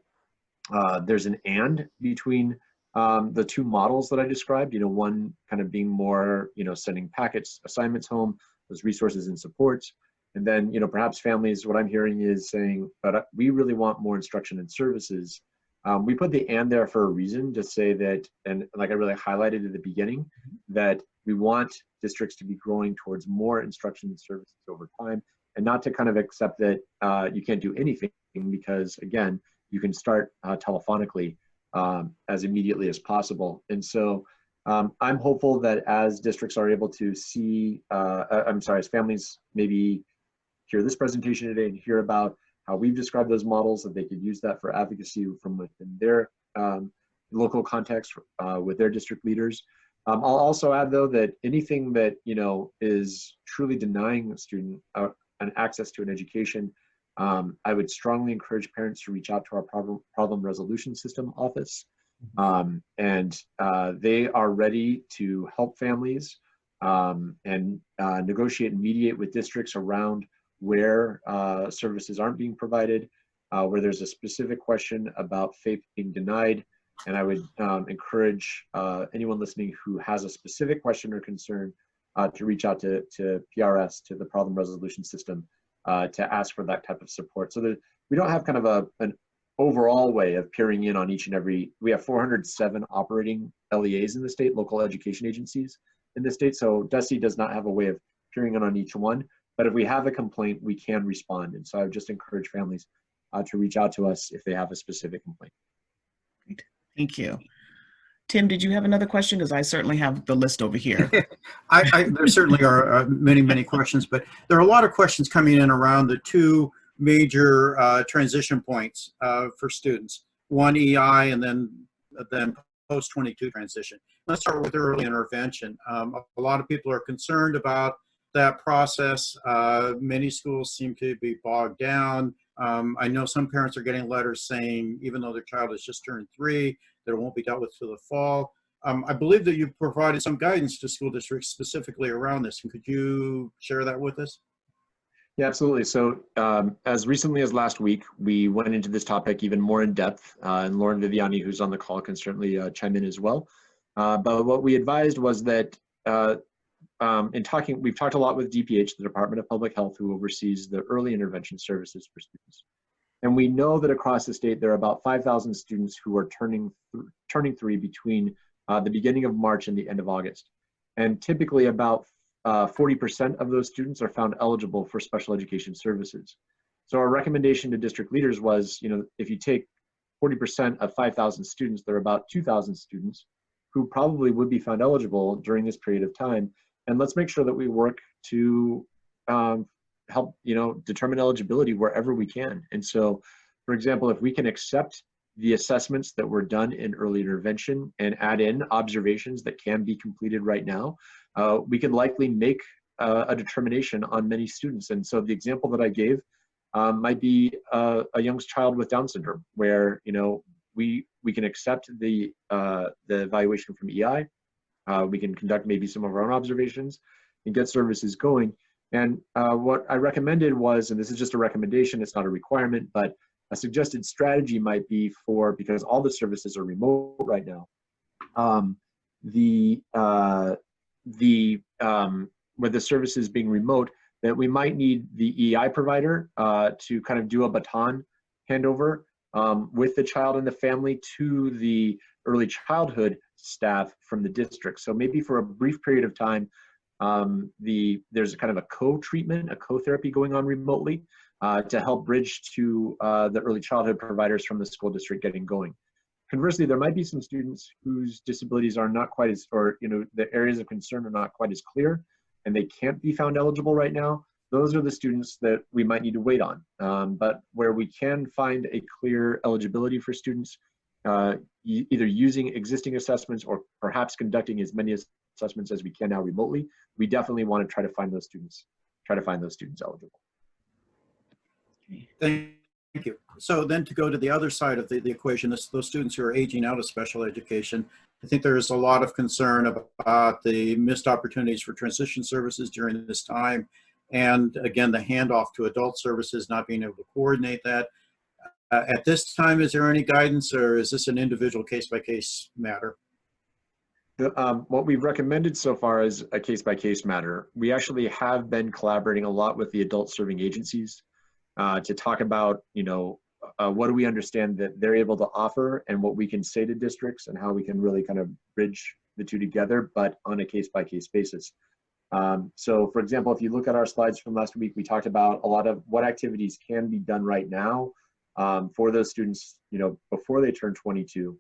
there's an and between the two models that I described, one kind of being more, sending packets, assignments home, those resources and supports. And then, perhaps families, what I'm hearing is saying, but we really want more instruction and services. We put the and there for a reason, to say that, and like I really highlighted at the beginning, that we want districts to be growing towards more instruction and services over time, and not to kind of accept that you can't do anything, because again, you can start telephonically as immediately as possible. And so I'm hopeful that as districts are able to see, as families maybe hear this presentation today and hear about how we've described those models, that they could use that for advocacy from within their local context with their district leaders. I'll also add, though, that anything that is truly denying a student an access to an education, I would strongly encourage parents to reach out to our problem resolution system office. And they are ready to help families and negotiate and mediate with districts around where services aren't being provided, where there's a specific question about FAPE being denied. And I would encourage anyone listening who has a specific question or concern to reach out to PRS, to the Problem Resolution System, to ask for that type of support. So that we don't have kind of an overall way of peering in on each and every, we have 407 operating LEAs in the state, local education agencies in the state. So DESE does not have a way of peering in on each one, but if we have a complaint, we can respond. And so I would just encourage families to reach out to us if they have a specific complaint.
Great. Thank you. Tim, did you have another question? Because I certainly have the list over here.
There certainly are many questions, but there are a lot of questions coming in around the two major transition points for students. One, EI, and then post-22 transition. Let's start with early intervention. A lot of people are concerned about that process. Many schools seem to be bogged down. I know some parents are getting letters saying, even though their child has just turned 3, that it won't be dealt with till the fall. I believe that you've provided some guidance to school districts specifically around this. And could you share that with us?
Yeah, absolutely. So as recently as last week, we went into this topic even more in depth, and Lauren Viviani, who's on the call, can certainly chime in as well. But what we advised was that we've talked a lot with DPH, the Department of Public Health, who oversees the early intervention services for students. And we know that across the state, there are about 5,000 students who are turning 3 between the beginning of March and the end of August. And typically about 40% of those students are found eligible for special education services. So our recommendation to district leaders was, if you take 40% of 5,000 students, there are about 2,000 students who probably would be found eligible during this period of time. And let's make sure that we work to help, determine eligibility wherever we can. And so, for example, if we can accept the assessments that were done in early intervention and add in observations that can be completed right now, we can likely make a determination on many students. And so the example that I gave might be a young child with Down syndrome, where we can accept the evaluation from EI, we can conduct maybe some of our own observations and get services going. And what I recommended was, and this is just a recommendation, it's not a requirement, but a suggested strategy might be because all the services are remote right now, with the services being remote, that we might need the EI provider to kind of do a baton handover with the child and the family to the early childhood staff from the district. So maybe for a brief period of time, there's kind of a co-treatment, a co-therapy going on remotely to help bridge to the early childhood providers from the school district getting going. Conversely, there might be some students whose disabilities are not quite as, or the areas of concern are not quite as clear, and they can't be found eligible right now. Those are the students that we might need to wait on. But where we can find a clear eligibility for students, either using existing assessments or perhaps conducting as many assessments as we can now remotely, we definitely want to try to find those students eligible.
Thank you. So then to go to the other side of the equation, those students who are aging out of special education, I think there's a lot of concern about the missed opportunities for transition services during this time. And again, the handoff to adult services, not being able to coordinate that. At this time, is there any guidance, or is this an individual case-by-case matter?
What we've recommended so far is a case-by-case matter. We actually have been collaborating a lot with the adult serving agencies to talk about, what do we understand that they're able to offer and what we can say to districts and how we can really kind of bridge the two together, but on a case-by-case basis. So for example, if you look at our slides from last week, we talked about a lot of what activities can be done right now for those students, before they turn 22.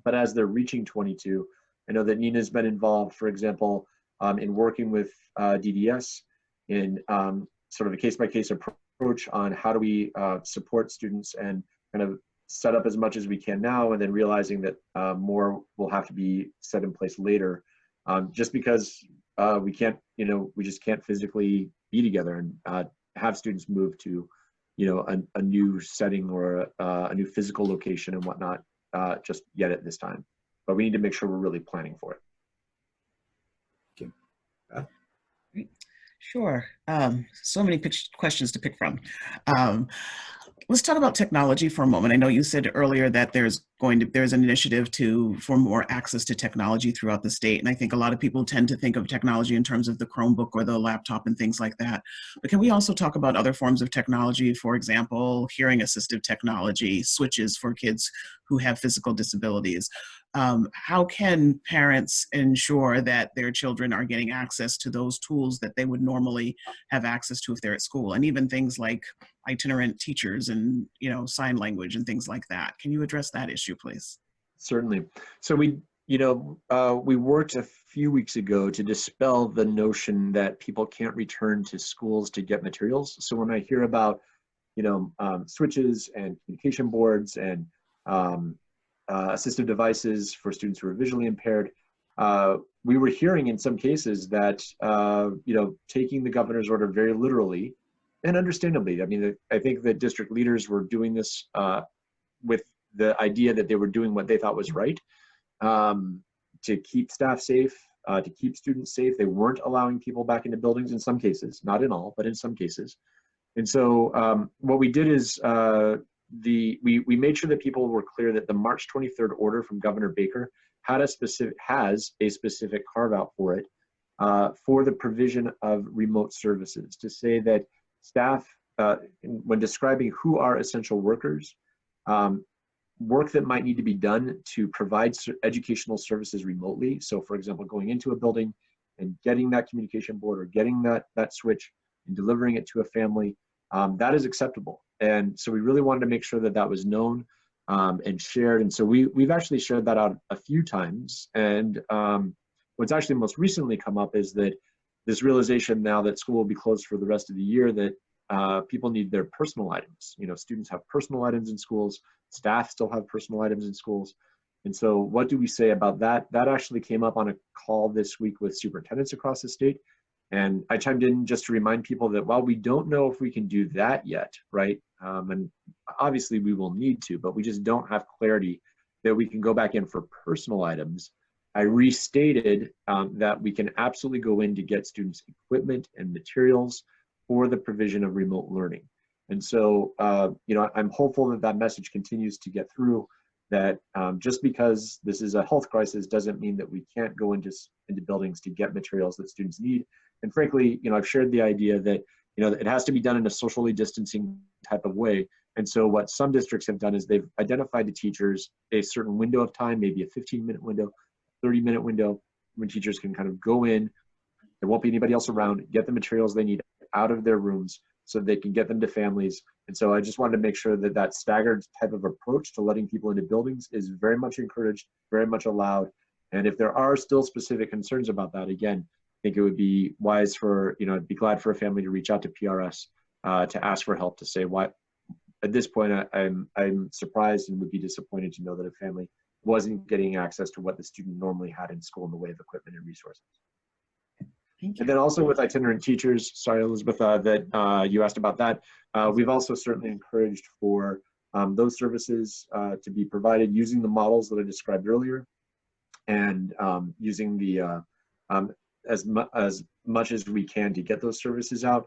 But as they're reaching 22, I know that Nina's been involved, for example, in working with DDS in sort of a case-by-case approach on how do we support students and kind of set up as much as we can now, and then realizing that more will have to be set in place later, just because we can't, we just can't physically be together and have students move to, a new setting or a new physical location and whatnot just yet at this time. But we need to make sure we're really planning for it.
Okay.
Sure. So many questions to pick from. Um, let's talk about technology for a moment. I know you said earlier that there's an initiative for more access to technology throughout the state. And I think a lot of people tend to think of technology in terms of the Chromebook or the laptop and things like that. But can we also talk about other forms of technology? For example, hearing assistive technology, switches for kids who have physical disabilities. How can parents ensure that their children are getting access to those tools that they would normally have access to if they're at school? And even things like itinerant teachers and, sign language and things like that. Can you address that issue, please?
Certainly. So we worked a few weeks ago to dispel the notion that people can't return to schools to get materials. So when I hear about, switches and communication boards and assistive devices for students who are visually impaired, we were hearing in some cases that, taking the governor's order very literally and understandably. I mean, I think that district leaders were doing this with the idea that they were doing what they thought was right, to keep staff safe, to keep students safe. They weren't allowing people back into buildings in some cases, not in all, but in some cases. And so what we did is we made sure that people were clear that the March 23rd order from Governor Baker has a specific carve out for it, for the provision of remote services, to say that staff, when describing who are essential workers, work that might need to be done to provide educational services remotely. So for example, going into a building and getting that communication board or getting that switch and delivering it to a family, that is acceptable. And so we really wanted to make sure that that was known and shared. And so we've actually shared that out a few times. And what's actually most recently come up is that this realization now that school will be closed for the rest of the year, that people need their personal items. Students have personal items in schools, staff still have personal items in schools. And so what do we say about that? That actually came up on a call this week with superintendents across the state. And I chimed in just to remind people that while we don't know if we can do that yet, right? And obviously we will need to, but we just don't have clarity that we can go back in for personal items. I restated that we can absolutely go in to get students equipment and materials for the provision of remote learning. And so, I'm hopeful that that message continues to get through, that just because this is a health crisis doesn't mean that we can't go into buildings to get materials that students need. And frankly, I've shared the idea that, it has to be done in a socially distancing type of way. And so what some districts have done is they've identified to teachers a certain window of time, maybe a 15-minute window, 30-minute window, when teachers can kind of go in, there won't be anybody else around, get the materials they need out of their rooms so they can get them to families. And so I just wanted to make sure that that staggered type of approach to letting people into buildings is very much encouraged, very much allowed. And if there are still specific concerns about that, again, I think it would be wise for, I'd be glad for a family to reach out to PRS to ask for help, to say why. At this point, I'm surprised and would be disappointed to know that a family wasn't getting access to what the student normally had in school in the way of equipment and resources. And then also with itinerant teachers, sorry, Elizabeth, that you asked about that. We've also certainly encouraged for those services to be provided using the models that I described earlier, and using the as much as we can to get those services out.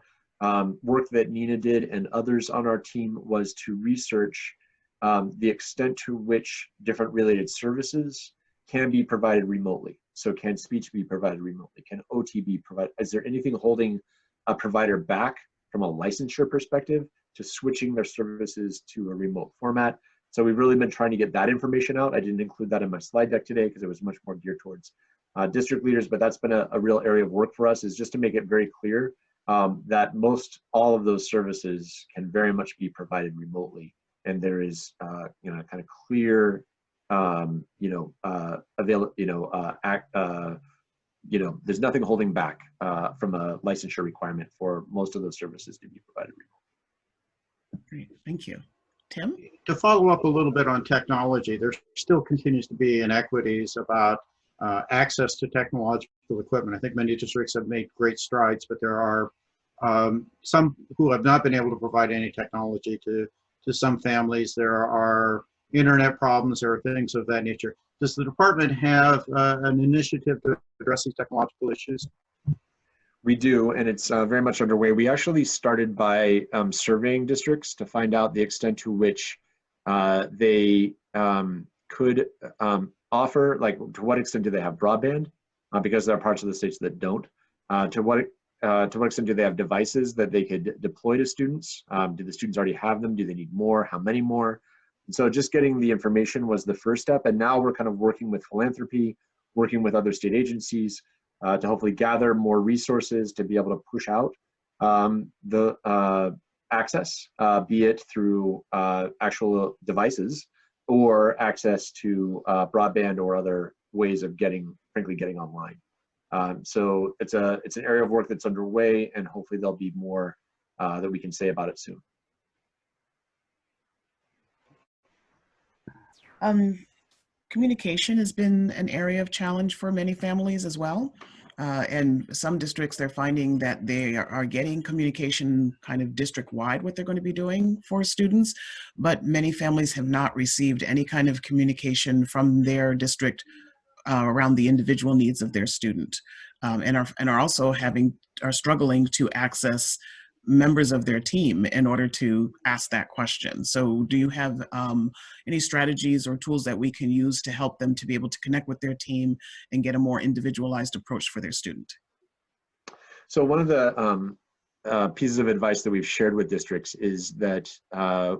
Work that Nina did and others on our team was to research the extent to which different related services can be provided remotely. So can speech be provided remotely? Can OT be provided? Is there anything holding a provider back from a licensure perspective to switching their services to a remote format? So we've really been trying to get that information out. I didn't include that in my slide deck today because it was much more geared towards district leaders, but that's been a real area of work for us, is just to make it very clear that all of those services can very much be provided remotely. And there is, kind of clear, there's nothing holding back from a licensure requirement for most of those services to be provided remotely.
Great, thank you. Tim?
To follow up a little bit on technology, there still continues to be inequities about access to technological equipment. I think many districts have made great strides, but there are some who have not been able to provide any technology to some families. There are internet problems, there are things of that nature. Does the department have an initiative to address these technological issues?
We do, and it's very much underway. We actually started by surveying districts to find out the extent to which they could offer, like to what extent do they have broadband, because there are parts of the states that don't. To what extent do they have devices that they could deploy to students? Do the students already have them? Do they need more? How many more? And so just getting the information was the first step, and now we're kind of working with philanthropy, working with other state agencies, to hopefully gather more resources to be able to push out the access, be it through actual devices or access to broadband or other ways of frankly getting online. So it's an area of work that's underway, and hopefully there'll be more that we can say about it soon.
Communication has been an area of challenge for many families as well. And some districts, they're finding that they are getting communication kind of district-wide, what they're going to be doing for students, but many families have not received any kind of communication from their district around the individual needs of their student, and are also struggling to access members of their team in order to ask that question. So do you have any strategies or tools that we can use to help them to be able to connect with their team and get a more individualized approach for their student?
So one of the pieces of advice that we've shared with districts is that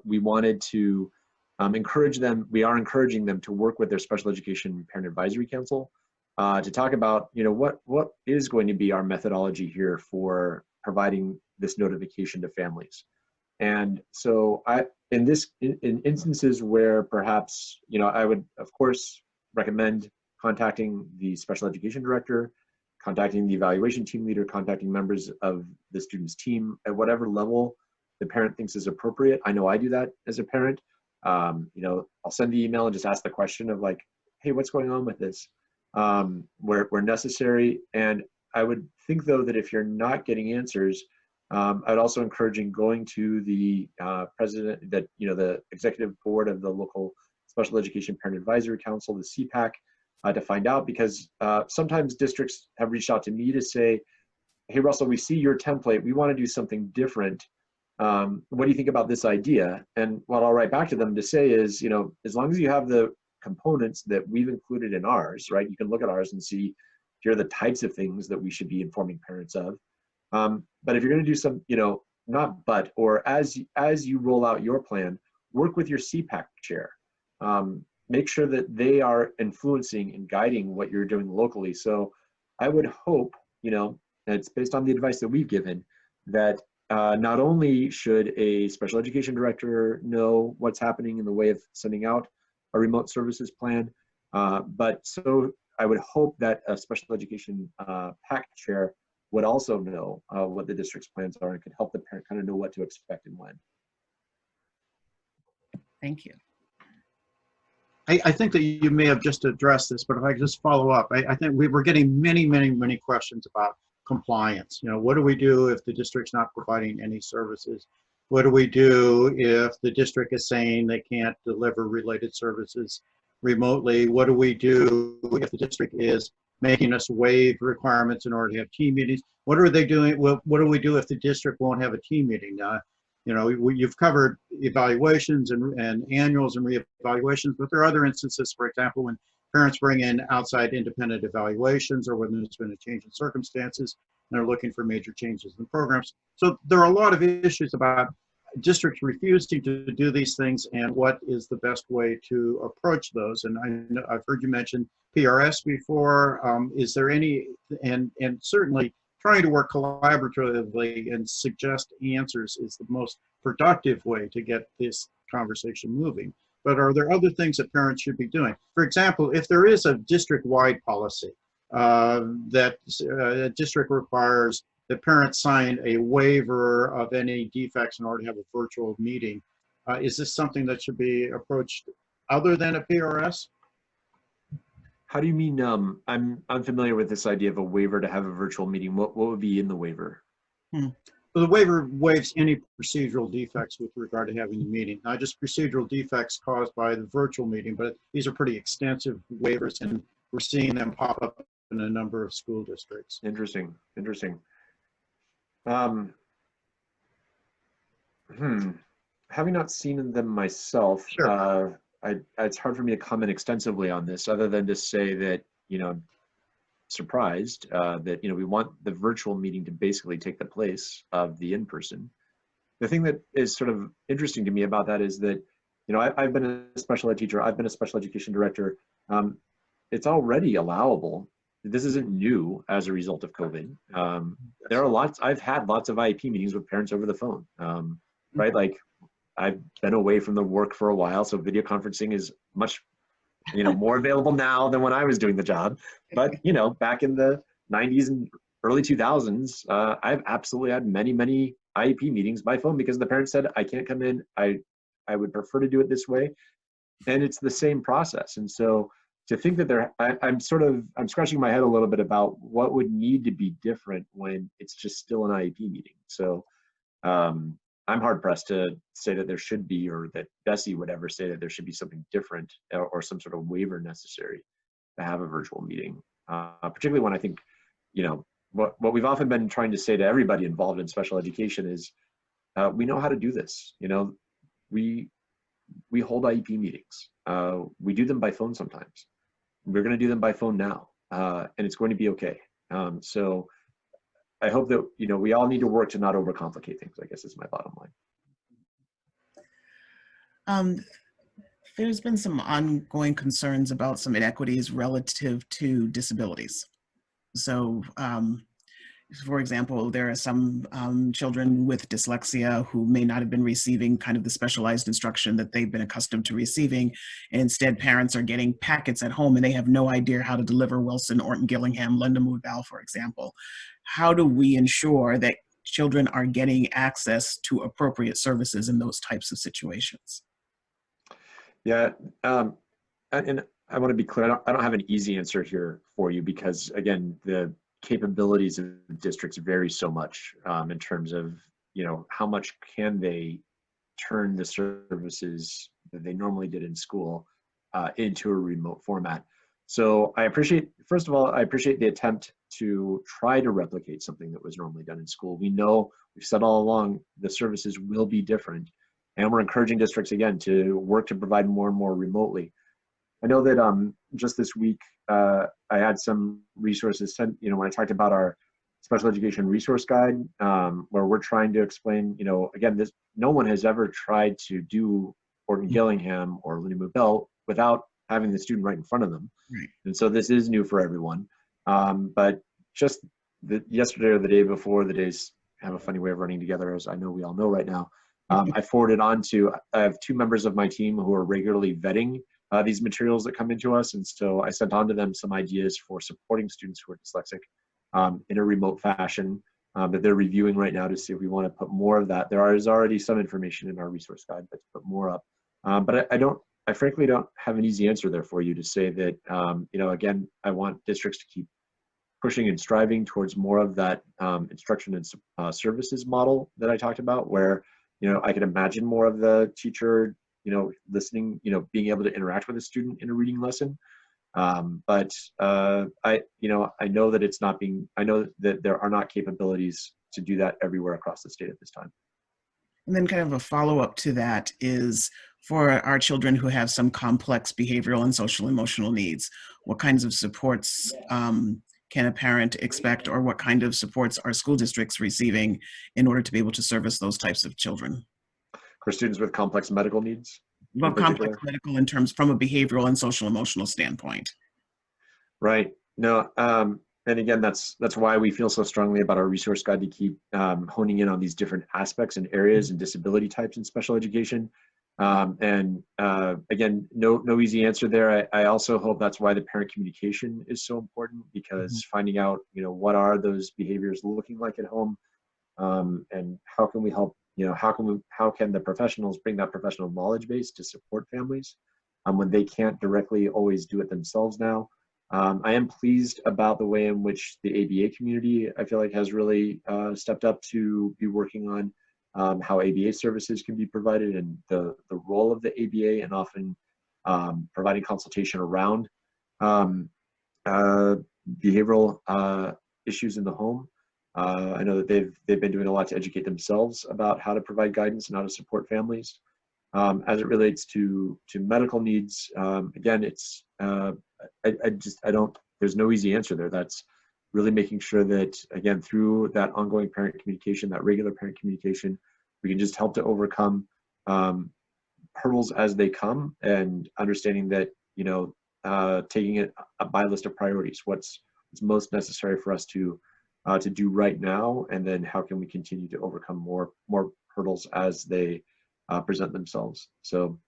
we wanted to encourage them, we are encouraging them to work with their special education parent advisory council to talk about, what is going to be our methodology here for providing this notification to families. And so in instances where perhaps, I would of course recommend contacting the special education director, contacting the evaluation team leader, contacting members of the student's team at whatever level the parent thinks is appropriate. I know I do that as a parent. I'll send the email and just ask the question of like, hey, what's going on with this? Where necessary. And I would think though that if you're not getting answers, I'd also encourage going to the president, the executive board of the local Special Education Parent Advisory Council, the CPAC, to find out, because sometimes districts have reached out to me to say, hey, Russell, we see your template. We want to do something different. What do you think about this idea? And what I'll write back to them to say is, as long as you have the components that we've included in ours, right? You can look at ours and see, here are the types of things that we should be informing parents of. But if you're going to do some, or as you roll out your plan, work with your CPAC chair. Make sure that they are influencing and guiding what you're doing locally. So I would hope, and it's based on the advice that we've given, that not only should a special education director know what's happening in the way of sending out a remote services plan, but so I would hope that a special education PAC chair would also know what the district's plans are and could help the parent kind of know what to expect and when.
Thank you.
I think that you may have just addressed this, but if I could just follow up, I think we're getting many questions about compliance. What do we do if the district's not providing any services? What do we do if the district is saying they can't deliver related services remotely? What do we do if the district is making us waive requirements in order to have team meetings? What are they doing? What do we do if the district won't have a team meeting? You've covered evaluations and annuals and reevaluations, but there are other instances, for example, when parents bring in outside independent evaluations, or when there's been a change in circumstances and they're looking for major changes in programs. So there are a lot of issues about districts refusing to do these things and what is the best way to approach those. And I've heard you mention PRS before. Is there any, and certainly trying to work collaboratively and suggest answers is the most productive way to get this conversation moving. But are there other things that parents should be doing? For example, if there is a district-wide policy that a district requires that parents sign a waiver of any defects in order to have a virtual meeting, is this something that should be approached other than a PRS?
How do you mean? I'm unfamiliar with this idea of a waiver to have a virtual meeting. What would be in the waiver?
Well, the waiver waives any procedural defects with regard to having the meeting, not just procedural defects caused by the virtual meeting, but these are pretty extensive waivers, and we're seeing them pop up in a number of school districts.
Interesting. Um, Having not seen them myself,
Sure.
it's hard for me to comment extensively on this, other than to say that, surprised that, we want the virtual meeting to basically take the place of the in-person. The thing that is sort of interesting to me about that is that, I've been a special ed teacher, I've been a special education director. It's already allowable. This isn't new as a result of COVID. There are I've had lots of IEP meetings with parents over the phone, right? Like, I've been away from the work for a while, so video conferencing is much, more available now than when I was doing the job. But, back in the 90s and early 2000s, I've absolutely had many, many IEP meetings by phone because the parents said, I can't come in. I would prefer to do it this way. And it's the same process. And so to think that I'm scratching my head a little bit about what would need to be different when it's just still an IEP meeting. So I'm hard pressed to say that there should be, or that DESE would ever say that there should be something different or some sort of waiver necessary to have a virtual meeting. Particularly when I think, what we've often been trying to say to everybody involved in special education is, we know how to do this. We hold IEP meetings. We do them by phone sometimes. We're going to do them by phone now, and it's going to be okay. So I hope that, we all need to work to not overcomplicate things, I guess is my bottom line.
There's been some ongoing concerns about some inequities relative to disabilities. So, for example, there are some children with dyslexia who may not have been receiving kind of the specialized instruction that they've been accustomed to receiving. And instead, parents are getting packets at home and they have no idea how to deliver Wilson, Orton, Gillingham, Lindenwood, Val, for example. How do we ensure that children are getting access to appropriate services in those types of situations?
Yeah, and I want to be clear, I don't have an easy answer here for you because, again, the capabilities of districts vary so much in terms of, how much can they turn the services that they normally did in school into a remote format. So first of all, I appreciate the attempt to try to replicate something that was normally done in school. We know, we've said all along, the services will be different. And we're encouraging districts, again, to work to provide more and more remotely. I know that just this week, I had some resources sent, when I talked about our special education resource guide, where we're trying to explain, again, no one has ever tried to do Orton Gillingham or Lindenwood Bell without having the student right in front of them.
Right.
And so this is new for everyone. But just yesterday or the day before, the days have a funny way of running together, as I know we all know right now. I forwarded on to, I have 2 members of my team who are regularly vetting these materials that come into us. And so I sent on to them some ideas for supporting students who are dyslexic in a remote fashion that they're reviewing right now to see if we want to put more of that. There is already some information in our resource guide, but to put more up. But I frankly don't have an easy answer there for you to say that, again, I want districts to keep pushing and striving towards more of that instruction and services model that I talked about, where, I can imagine more of the teacher, listening, being able to interact with a student in a reading lesson. But I know that I know that there are not capabilities to do that everywhere across the state at this time.
And then kind of a follow-up to that is, for our children who have some complex behavioral and social emotional needs, what kinds of supports can a parent expect, or what kind of supports are school districts receiving in order to be able to service those types of children?
For students with complex medical needs?
Well, complex medical in terms from a behavioral and social emotional standpoint.
Right. No, and again, that's why we feel so strongly about our resource guide, to keep honing in on these different aspects and areas and disability types in special education. Again, no easy answer there. I also hope that's why the parent communication is so important, because finding out, what are those behaviors looking like at home, and how can we help, how can the professionals bring that professional knowledge base to support families when they can't directly always do it themselves now. I am pleased about the way in which the ABA community, I feel like, has really stepped up to be working on how ABA services can be provided, and the role of the ABA, and often providing consultation around behavioral issues in the home. I know that they've been doing a lot to educate themselves about how to provide guidance and how to support families. As it relates to medical needs, again, it's there's no easy answer there. That's really making sure that, again, through that ongoing parent communication, that regular parent communication, we can just help to overcome hurdles as they come, and understanding that, you know, taking it by a list of priorities, what's most necessary for us to do right now, and then how can we continue to overcome more hurdles as they present themselves. So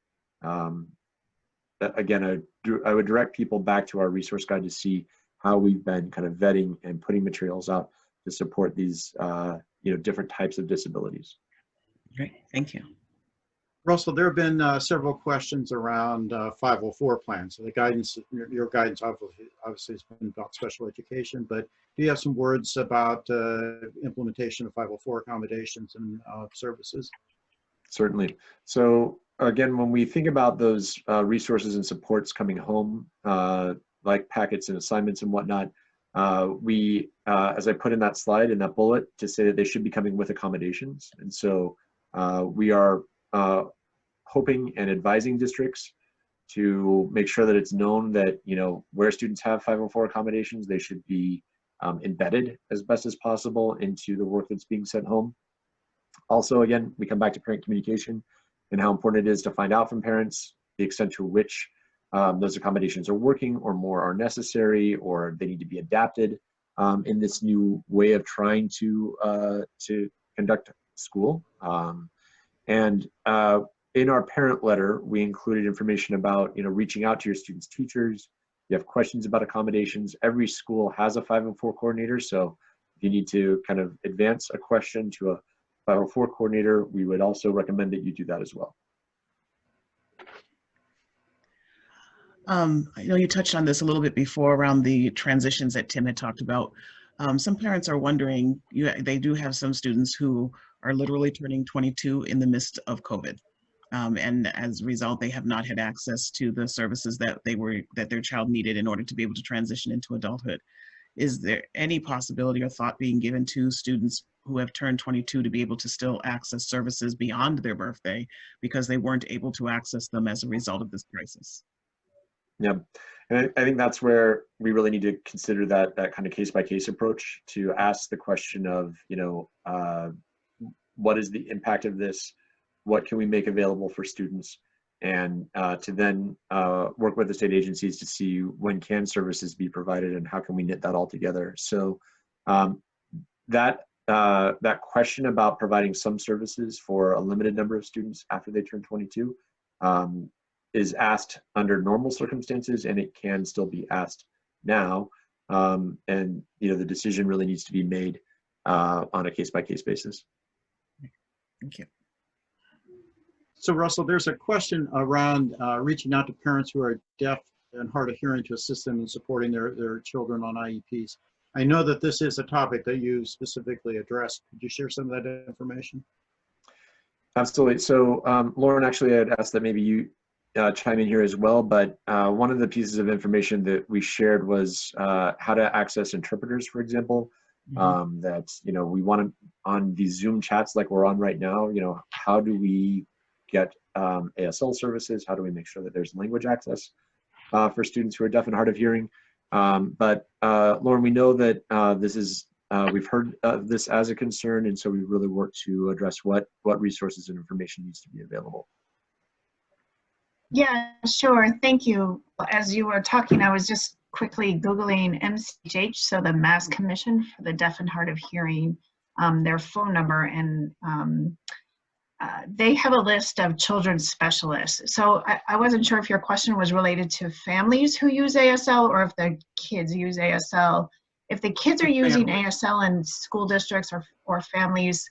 again, I would direct people back to our resource guide to see how we've been kind of vetting and putting materials out to support these you know, different types of disabilities.
Great, thank you.
Russell, there have been several questions around 504 plans. So the guidance, your guidance obviously has been about special education, but do you have some words about implementation of 504 accommodations and services?
Certainly. So again, when we think about those resources and supports coming home, like packets and assignments and whatnot, we, as I put in that slide, in that bullet, to say that they should be coming with accommodations. And so we are hoping and advising districts to make sure that it's known that, you know, where students have 504 accommodations, they should be embedded as best as possible into the work that's being sent home. Also, again, we come back to parent communication and how important it is to find out from parents the extent to which those accommodations are working, or more are necessary, or they need to be adapted in this new way of trying to conduct school. And in our parent letter, we included information about, you know, reaching out to your students' teachers. You have questions about accommodations. Every school has a 504 coordinator, so if you need to kind of advance a question to a 504 coordinator, we would also recommend that you do that as well.
I know you touched on this a little bit before around the transitions that Tim had talked about. Some parents are wondering, they do have some students who are literally turning 22 in the midst of COVID. And as a result, they have not had access to the services that their child needed in order to be able to transition into adulthood. Is there any possibility or thought being given to students who have turned 22 to be able to still access services beyond their birthday because they weren't able to access them as a result of this crisis?
Yeah, and I think that's where we really need to consider that kind of case-by-case approach to ask the question of, you know, what is the impact of this? What can we make available for students? And to then work with the state agencies to see when can services be provided and how can we knit that all together. So that question about providing some services for a limited number of students after they turn 22 is asked under normal circumstances, and it can still be asked now. And you know, the decision really needs to be made on a case-by-case basis.
Thank you.
So Russell, there's a question around reaching out to parents who are deaf and hard of hearing to assist them in supporting their children on IEPs. I know that this is a topic that you specifically addressed. Could you share some of that information?
Absolutely. So Lauren, actually, I'd ask that maybe you chime in here as well, but one of the pieces of information that we shared was how to access interpreters, for example. That, you know, we want to, on these Zoom chats like we're on right now, you know, how do we get ASL services? How do we make sure that there's language access for students who are deaf and hard of hearing? But Lauren, we know that this is, we've heard this as a concern, and so we really work to address what resources and information needs to be available.
Yeah, sure. Thank you. As you were talking, I was just quickly Googling MCH, so the Mass Commission for the Deaf and Hard of Hearing, their phone number, and they have a list of children's specialists. So I wasn't sure if your question was related to families who use ASL or if the kids use ASL. If the kids are using ASL in school districts or families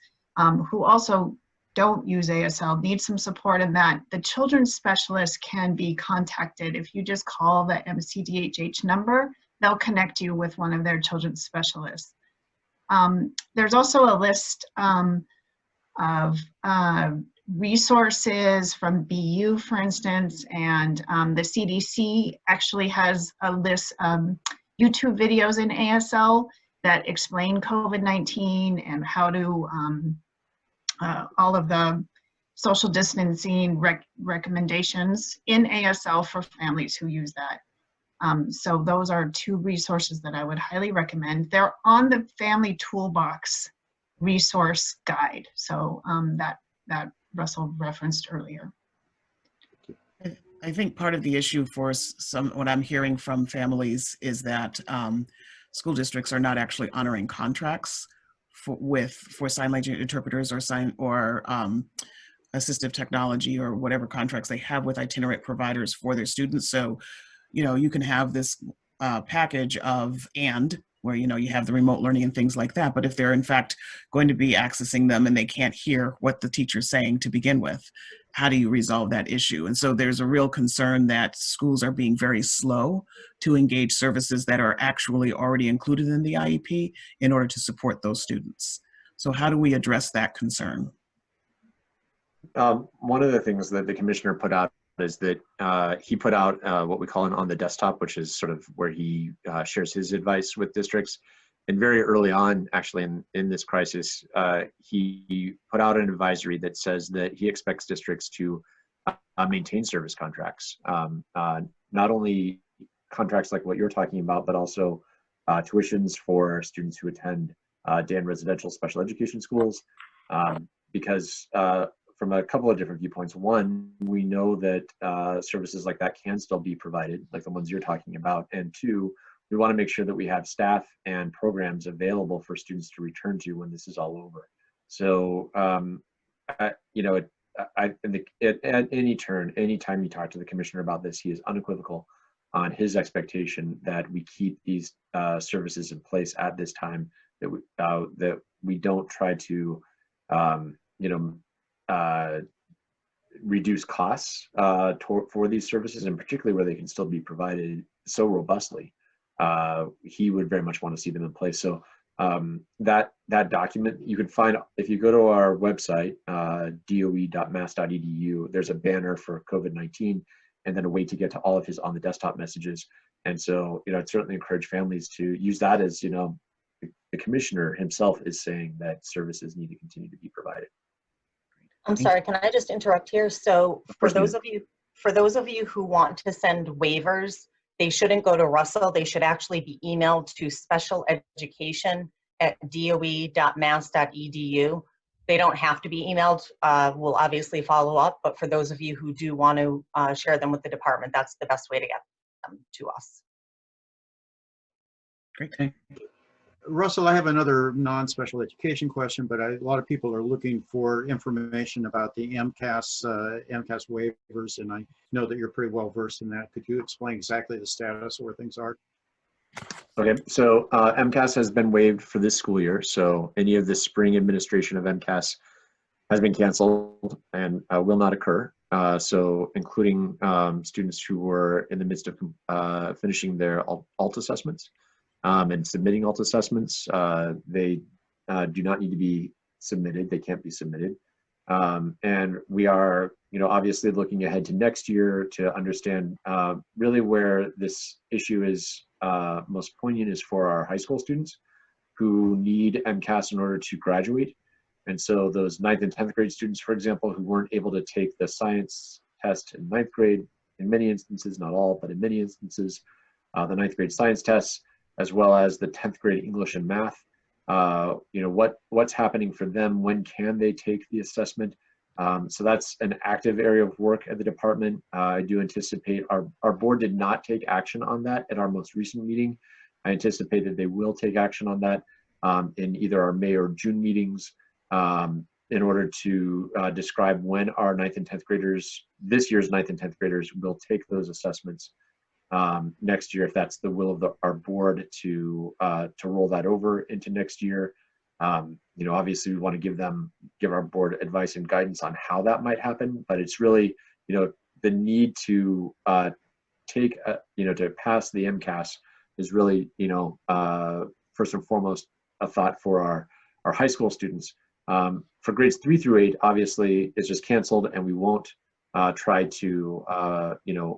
who also don't use ASL, need some support in that, the children's specialist can be contacted. If you just call the MCDHH number, they'll connect you with one of their children's specialists. There's also a list of resources from BU, for instance, and the CDC actually has a list of YouTube videos in ASL that explain COVID-19 and how to, all of the social distancing recommendations in ASL for families who use that. So those are two resources that I would highly recommend. They're on the Family Toolbox resource guide. So that Russell referenced earlier.
I think part of the issue for what I'm hearing from families is that school districts are not actually honoring contracts for sign language interpreters or assistive technology or whatever contracts they have with itinerant providers for their students. So, you can have this package of where, you have the remote learning and things like that. But if they're in fact going to be accessing them and they can't hear what the teacher's saying to begin with, how do you resolve that issue? And so there's a real concern that schools are being very slow to engage services that are actually already included in the IEP in order to support those students. So how do we address that concern?
One of the things that the commissioner put out is that he put out what we call an on the desktop, which is sort of where he shares his advice with districts. And very early on, actually in this crisis, he put out an advisory that says that he expects districts to maintain service contracts, not only contracts like what you're talking about, but also tuitions for students who attend day and residential special education schools, because from a couple of different viewpoints. One, we know that services like that can still be provided, like the ones you're talking about. And two, we want to make sure that we have staff and programs available for students to return to when this is all over. So, at any turn, anytime you talk to the commissioner about this, he is unequivocal on his expectation that we keep these services in place at this time, that we don't try to, reduce costs for these services, and particularly where they can still be provided so robustly. He would very much want to see them in place. So that document you can find if you go to our website, doe.mass.edu. There's a banner for COVID-19, and then a way to get to all of his on the desktop messages. And so, I'd certainly encourage families to use that as, the commissioner himself is saying that services need to continue to be provided.
I'm sorry, can I just interrupt here? So for those of you who want to send waivers, they shouldn't go to Russell. They should actually be emailed to specialeducation@doe.mass.edu. They don't have to be emailed. We'll obviously follow up, but for those of you who do want to share them with the department, that's the best way to get them to us.
Great.
Russell, I have another non-special education question, but a lot of people are looking for information about the MCAS waivers, and I know that you're pretty well versed in that. Could you explain exactly the status of where things are?
Okay, so MCAS has been waived for this school year. So any of the spring administration of MCAS has been canceled and will not occur. So including students who were in the midst of finishing their ALT assessments. And submitting ALT assessments, they do not need to be submitted. They can't be submitted. And we are, obviously looking ahead to next year to understand really where this issue is most poignant is for our high school students who need MCAS in order to graduate. And so those 9th and 10th grade students, for example, who weren't able to take the science test in 9th grade, in many instances, not all, but in many instances, the 9th grade science tests, as well as the 10th grade English and math. What's happening for them? When can they take the assessment? So that's an active area of work at the department. I do anticipate our board did not take action on that at our most recent meeting. I anticipate that they will take action on that in either our May or June meetings in order to describe when our 9th and 10th graders, this year's 9th and 10th graders, will take those assessments next year, if that's the will of our board to roll that over into next year. Obviously we want to give our board advice and guidance on how that might happen, but it's really, the need to to pass the MCAS is really, first and foremost, a thought for our high school students. For grades 3 through 8, obviously it's just canceled, and we won't try to,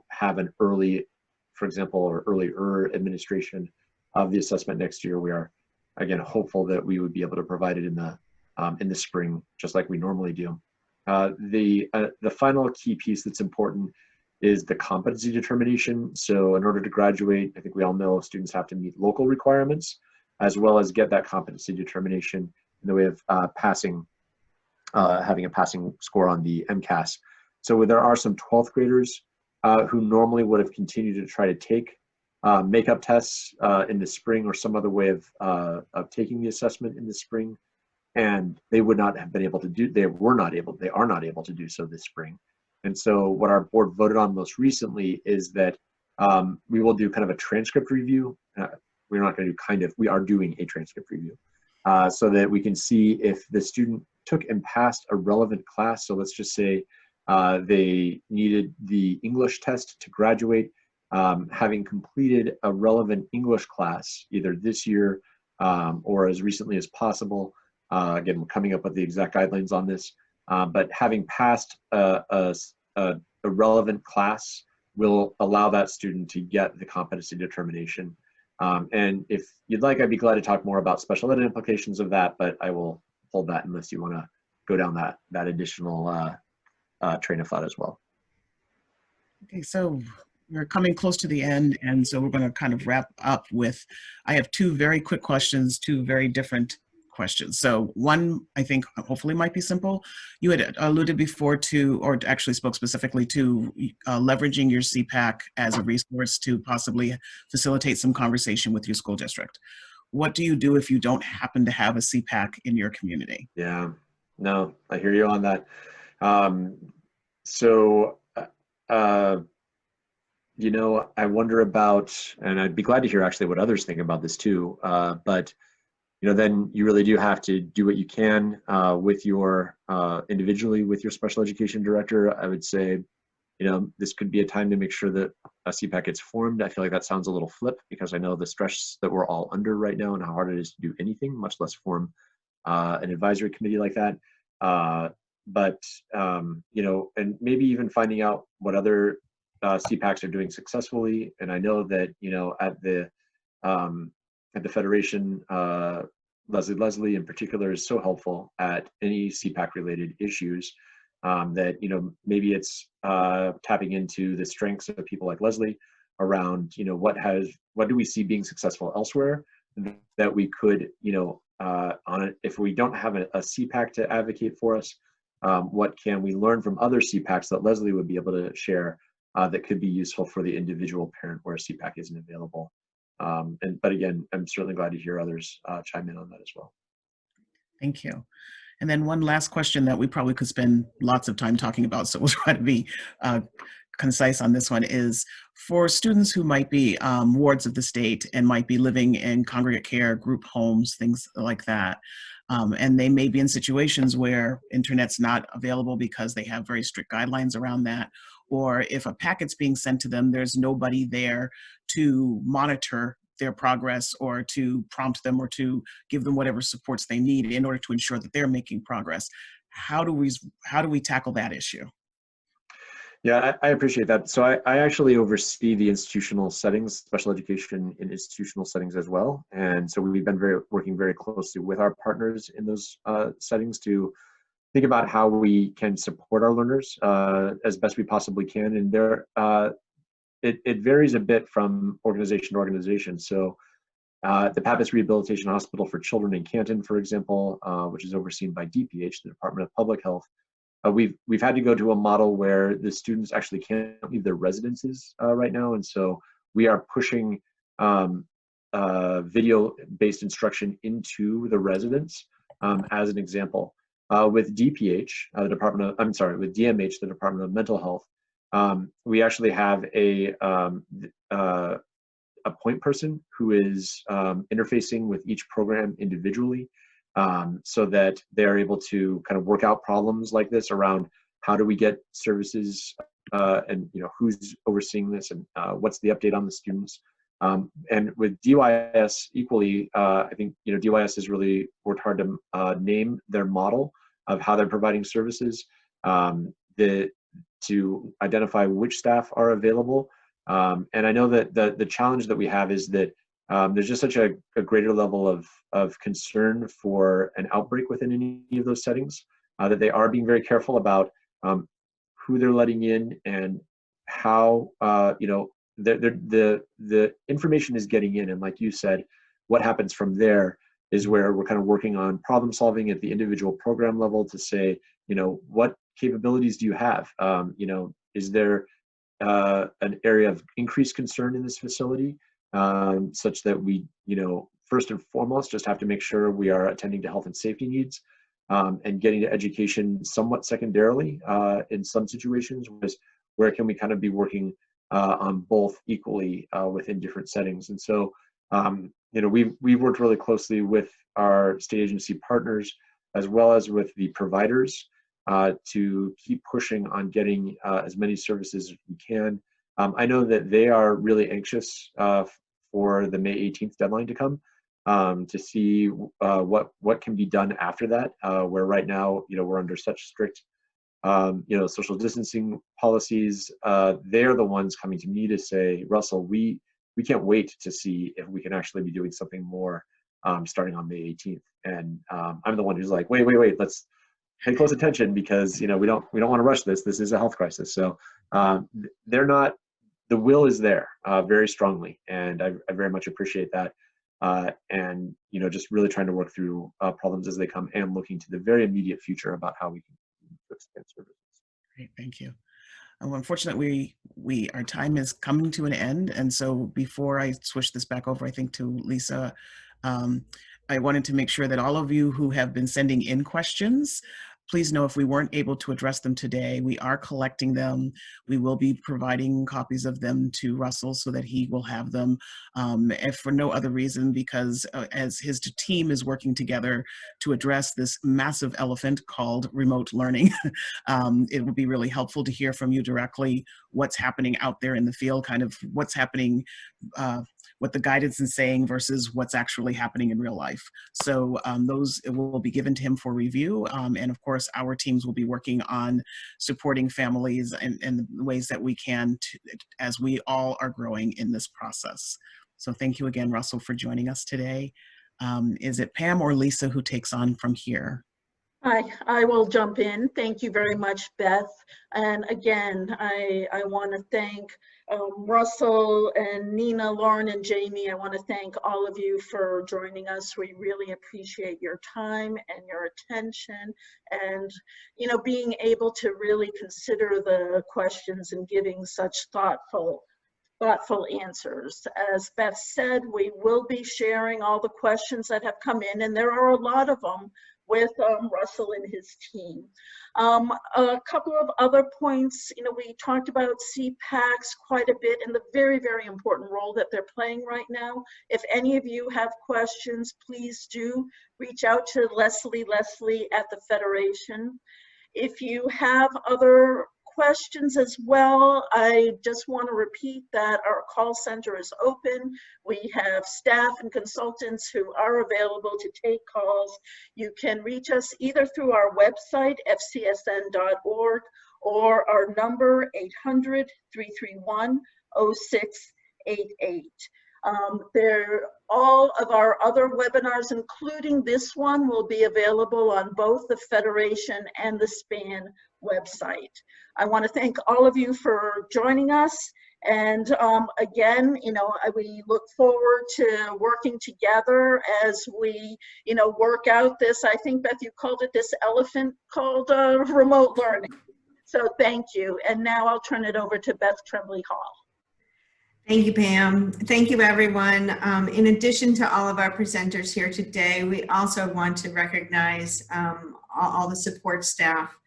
have an early, for example, or earlier administration of the assessment next year. We are again, hopeful that we would be able to provide it in the spring, just like we normally do. The final key piece that's important is the competency determination. So in order to graduate, I think we all know students have to meet local requirements, as well as get that competency determination in the way of having a passing score on the MCAS. So there are some 12th graders who normally would have continued to try to take makeup tests in the spring or some other way of taking the assessment in the spring, and they would not have been able to do, they are not able to do so this spring. And so what our board voted on most recently is that we will do kind of a transcript review. We're not going to do kind of, we are doing a transcript review so that we can see if the student took and passed a relevant class. So let's just say they needed the English test to graduate, having completed a relevant English class either this year or as recently as possible. Again, we're coming up with the exact guidelines on this, but having passed a relevant class will allow that student to get the competency determination. And if you'd like, I'd be glad to talk more about special ed implications of that, but I will hold that unless you want to go down that additional train of thought as well.
Okay, so we're coming close to the end, and so we're going to kind of wrap up with, I have two very quick questions, two very different questions. So one, I think hopefully might be simple. You had alluded before to, or actually spoke specifically to leveraging your CPAC as a resource to possibly facilitate some conversation with your school district. What do you do if you don't happen to have a CPAC in your community?
Yeah, no, I hear you on that. You know, I wonder about, and I'd be glad to hear actually what others think about this too, but you know, then you really do have to do what you can with your, individually with your special education director. I would say, you know, this could be a time to make sure that a CPAC gets formed. I feel like that sounds a little flip because I know the stress that we're all under right now and how hard it is to do anything, much less form an advisory committee like that. You know, and maybe even finding out what other CPACs are doing successfully. And I know that, you know, at the Federation, Leslie in particular is so helpful at any CPAC related issues that, you know, maybe it's tapping into the strengths of people like Leslie around, you know, what do we see being successful elsewhere that we could, you know, if we don't have a CPAC to advocate for us, what can we learn from other CPACs that Leslie would be able to share that could be useful for the individual parent where a CPAC isn't available. But again, I'm certainly glad to hear others chime in on that as well.
Thank you. And then one last question that we probably could spend lots of time talking about, so we'll try to be concise on this one, is for students who might be wards of the state and might be living in congregate care, group homes, things like that, and they may be in situations where internet's not available because they have very strict guidelines around that, or if a packet's being sent to them, there's nobody there to monitor their progress or to prompt them or to give them whatever supports they need in order to ensure that they're making progress. How do we tackle that issue?
Yeah, I appreciate that. So I actually oversee the institutional settings, special education in institutional settings as well. And so we've been working very closely with our partners in those settings to think about how we can support our learners as best we possibly can. And it varies a bit from organization to organization. So the Pappas Rehabilitation Hospital for Children in Canton, for example, which is overseen by DPH, the Department of Public Health, we've had to go to a model where the students actually can't leave their residences right now. And so we are pushing video-based instruction into the residence as an example. With DPH, with DMH, the Department of Mental Health, we actually have a point person who is interfacing with each program individually so that they're able to kind of work out problems like this around how do we get services and, you know, who's overseeing this and what's the update on the students. And with DYS equally, I think, you know, DYS has really worked hard to name their model of how they're providing services, to identify which staff are available. And I know that the challenge that we have is that there's just such a greater level of concern for an outbreak within any of those settings that they are being very careful about who they're letting in and how, the information is getting in. And like you said, what happens from there is where we're kind of working on problem solving at the individual program level to say, what capabilities do you have? Is there an area of increased concern in this facility, such that we, first and foremost, just have to make sure we are attending to health and safety needs, and getting to education somewhat secondarily in some situations, where can we kind of be working on both equally within different settings. And so, we've worked really closely with our state agency partners as well as with the providers to keep pushing on getting as many services as we can. I know that they are really anxious for the May 18th deadline to come to see what can be done after that, where right now, we're under such strict social distancing policies. They're the ones coming to me to say, Russell, we can't wait to see if we can actually be doing something more starting on May 18th. And I'm the one who's like, wait, let's pay close attention, because we don't want to rush this. This is a health crisis. So the will is there very strongly, and I very much appreciate that. And just really trying to work through problems as they come, and looking to the very immediate future about how we can expand services.
Great, thank you. Unfortunately, our time is coming to an end, and so before I switch this back over, I think, to Lisa, I wanted to make sure that all of you who have been sending in questions, please know if we weren't able to address them today, we are collecting them. We will be providing copies of them to Russell so that he will have them, if for no other reason, because as his team is working together to address this massive elephant called remote learning, it would be really helpful to hear from you directly what's happening out there in the field, kind of what's happening, what the guidance is saying versus what's actually happening in real life. So those will be given to him for review. And of course, our teams will be working on supporting families in the ways that we can as we all are growing in this process. So thank you again, Russell, for joining us today. Is it Pam or Lisa who takes on from here?
I will jump in. Thank you very much, Beth. And again, I want to thank Russell and Nina, Lauren, and Jamie. I want to thank all of you for joining us. We really appreciate your time and your attention, and being able to really consider the questions and giving such thoughtful answers. As Beth said, we will be sharing all the questions that have come in, and there are a lot of them, with Russell and his team. A couple of other points, we talked about CPACs quite a bit and the very, very important role that they're playing right now. If any of you have questions, please do reach out to Leslie at the Federation. If you have other questions as well, I just want to repeat that our call center is open. We have staff and consultants who are available to take calls. You can reach us either through our website, fcsn.org, or our number, 800-331-0688. All of our other webinars, including this one, will be available on both the Federation and the SPAN website. I want to thank all of you for joining us. And again, we look forward to working together as we, work out this, I think, Beth, you called it this elephant called remote learning. So thank you. And now I'll turn it over to Beth Tremblay Hall.
Thank you, Pam. Thank you, everyone. In addition to all of our presenters here today, we also want to recognize all the support staff,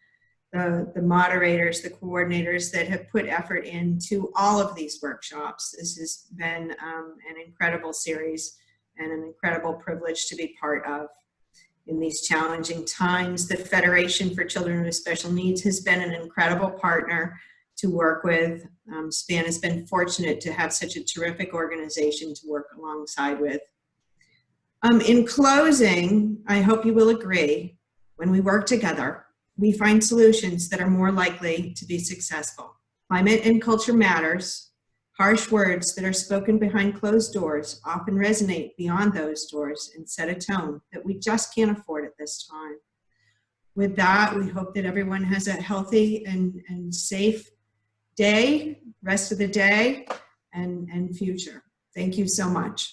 the moderators, the coordinators that have put effort into all of these workshops. This has been an incredible series and an incredible privilege to be part of. In these challenging times, the Federation for Children with Special Needs has been an incredible partner to work with. SPAN has been fortunate to have such a terrific organization to work alongside with. In closing, I hope you will agree, when we work together, we find solutions that are more likely to be successful. Climate and culture matters. Harsh words that are spoken behind closed doors often resonate beyond those doors and set a tone that we just can't afford at this time. With that, we hope that everyone has a healthy and safe day, rest of the day, and future. Thank you so much.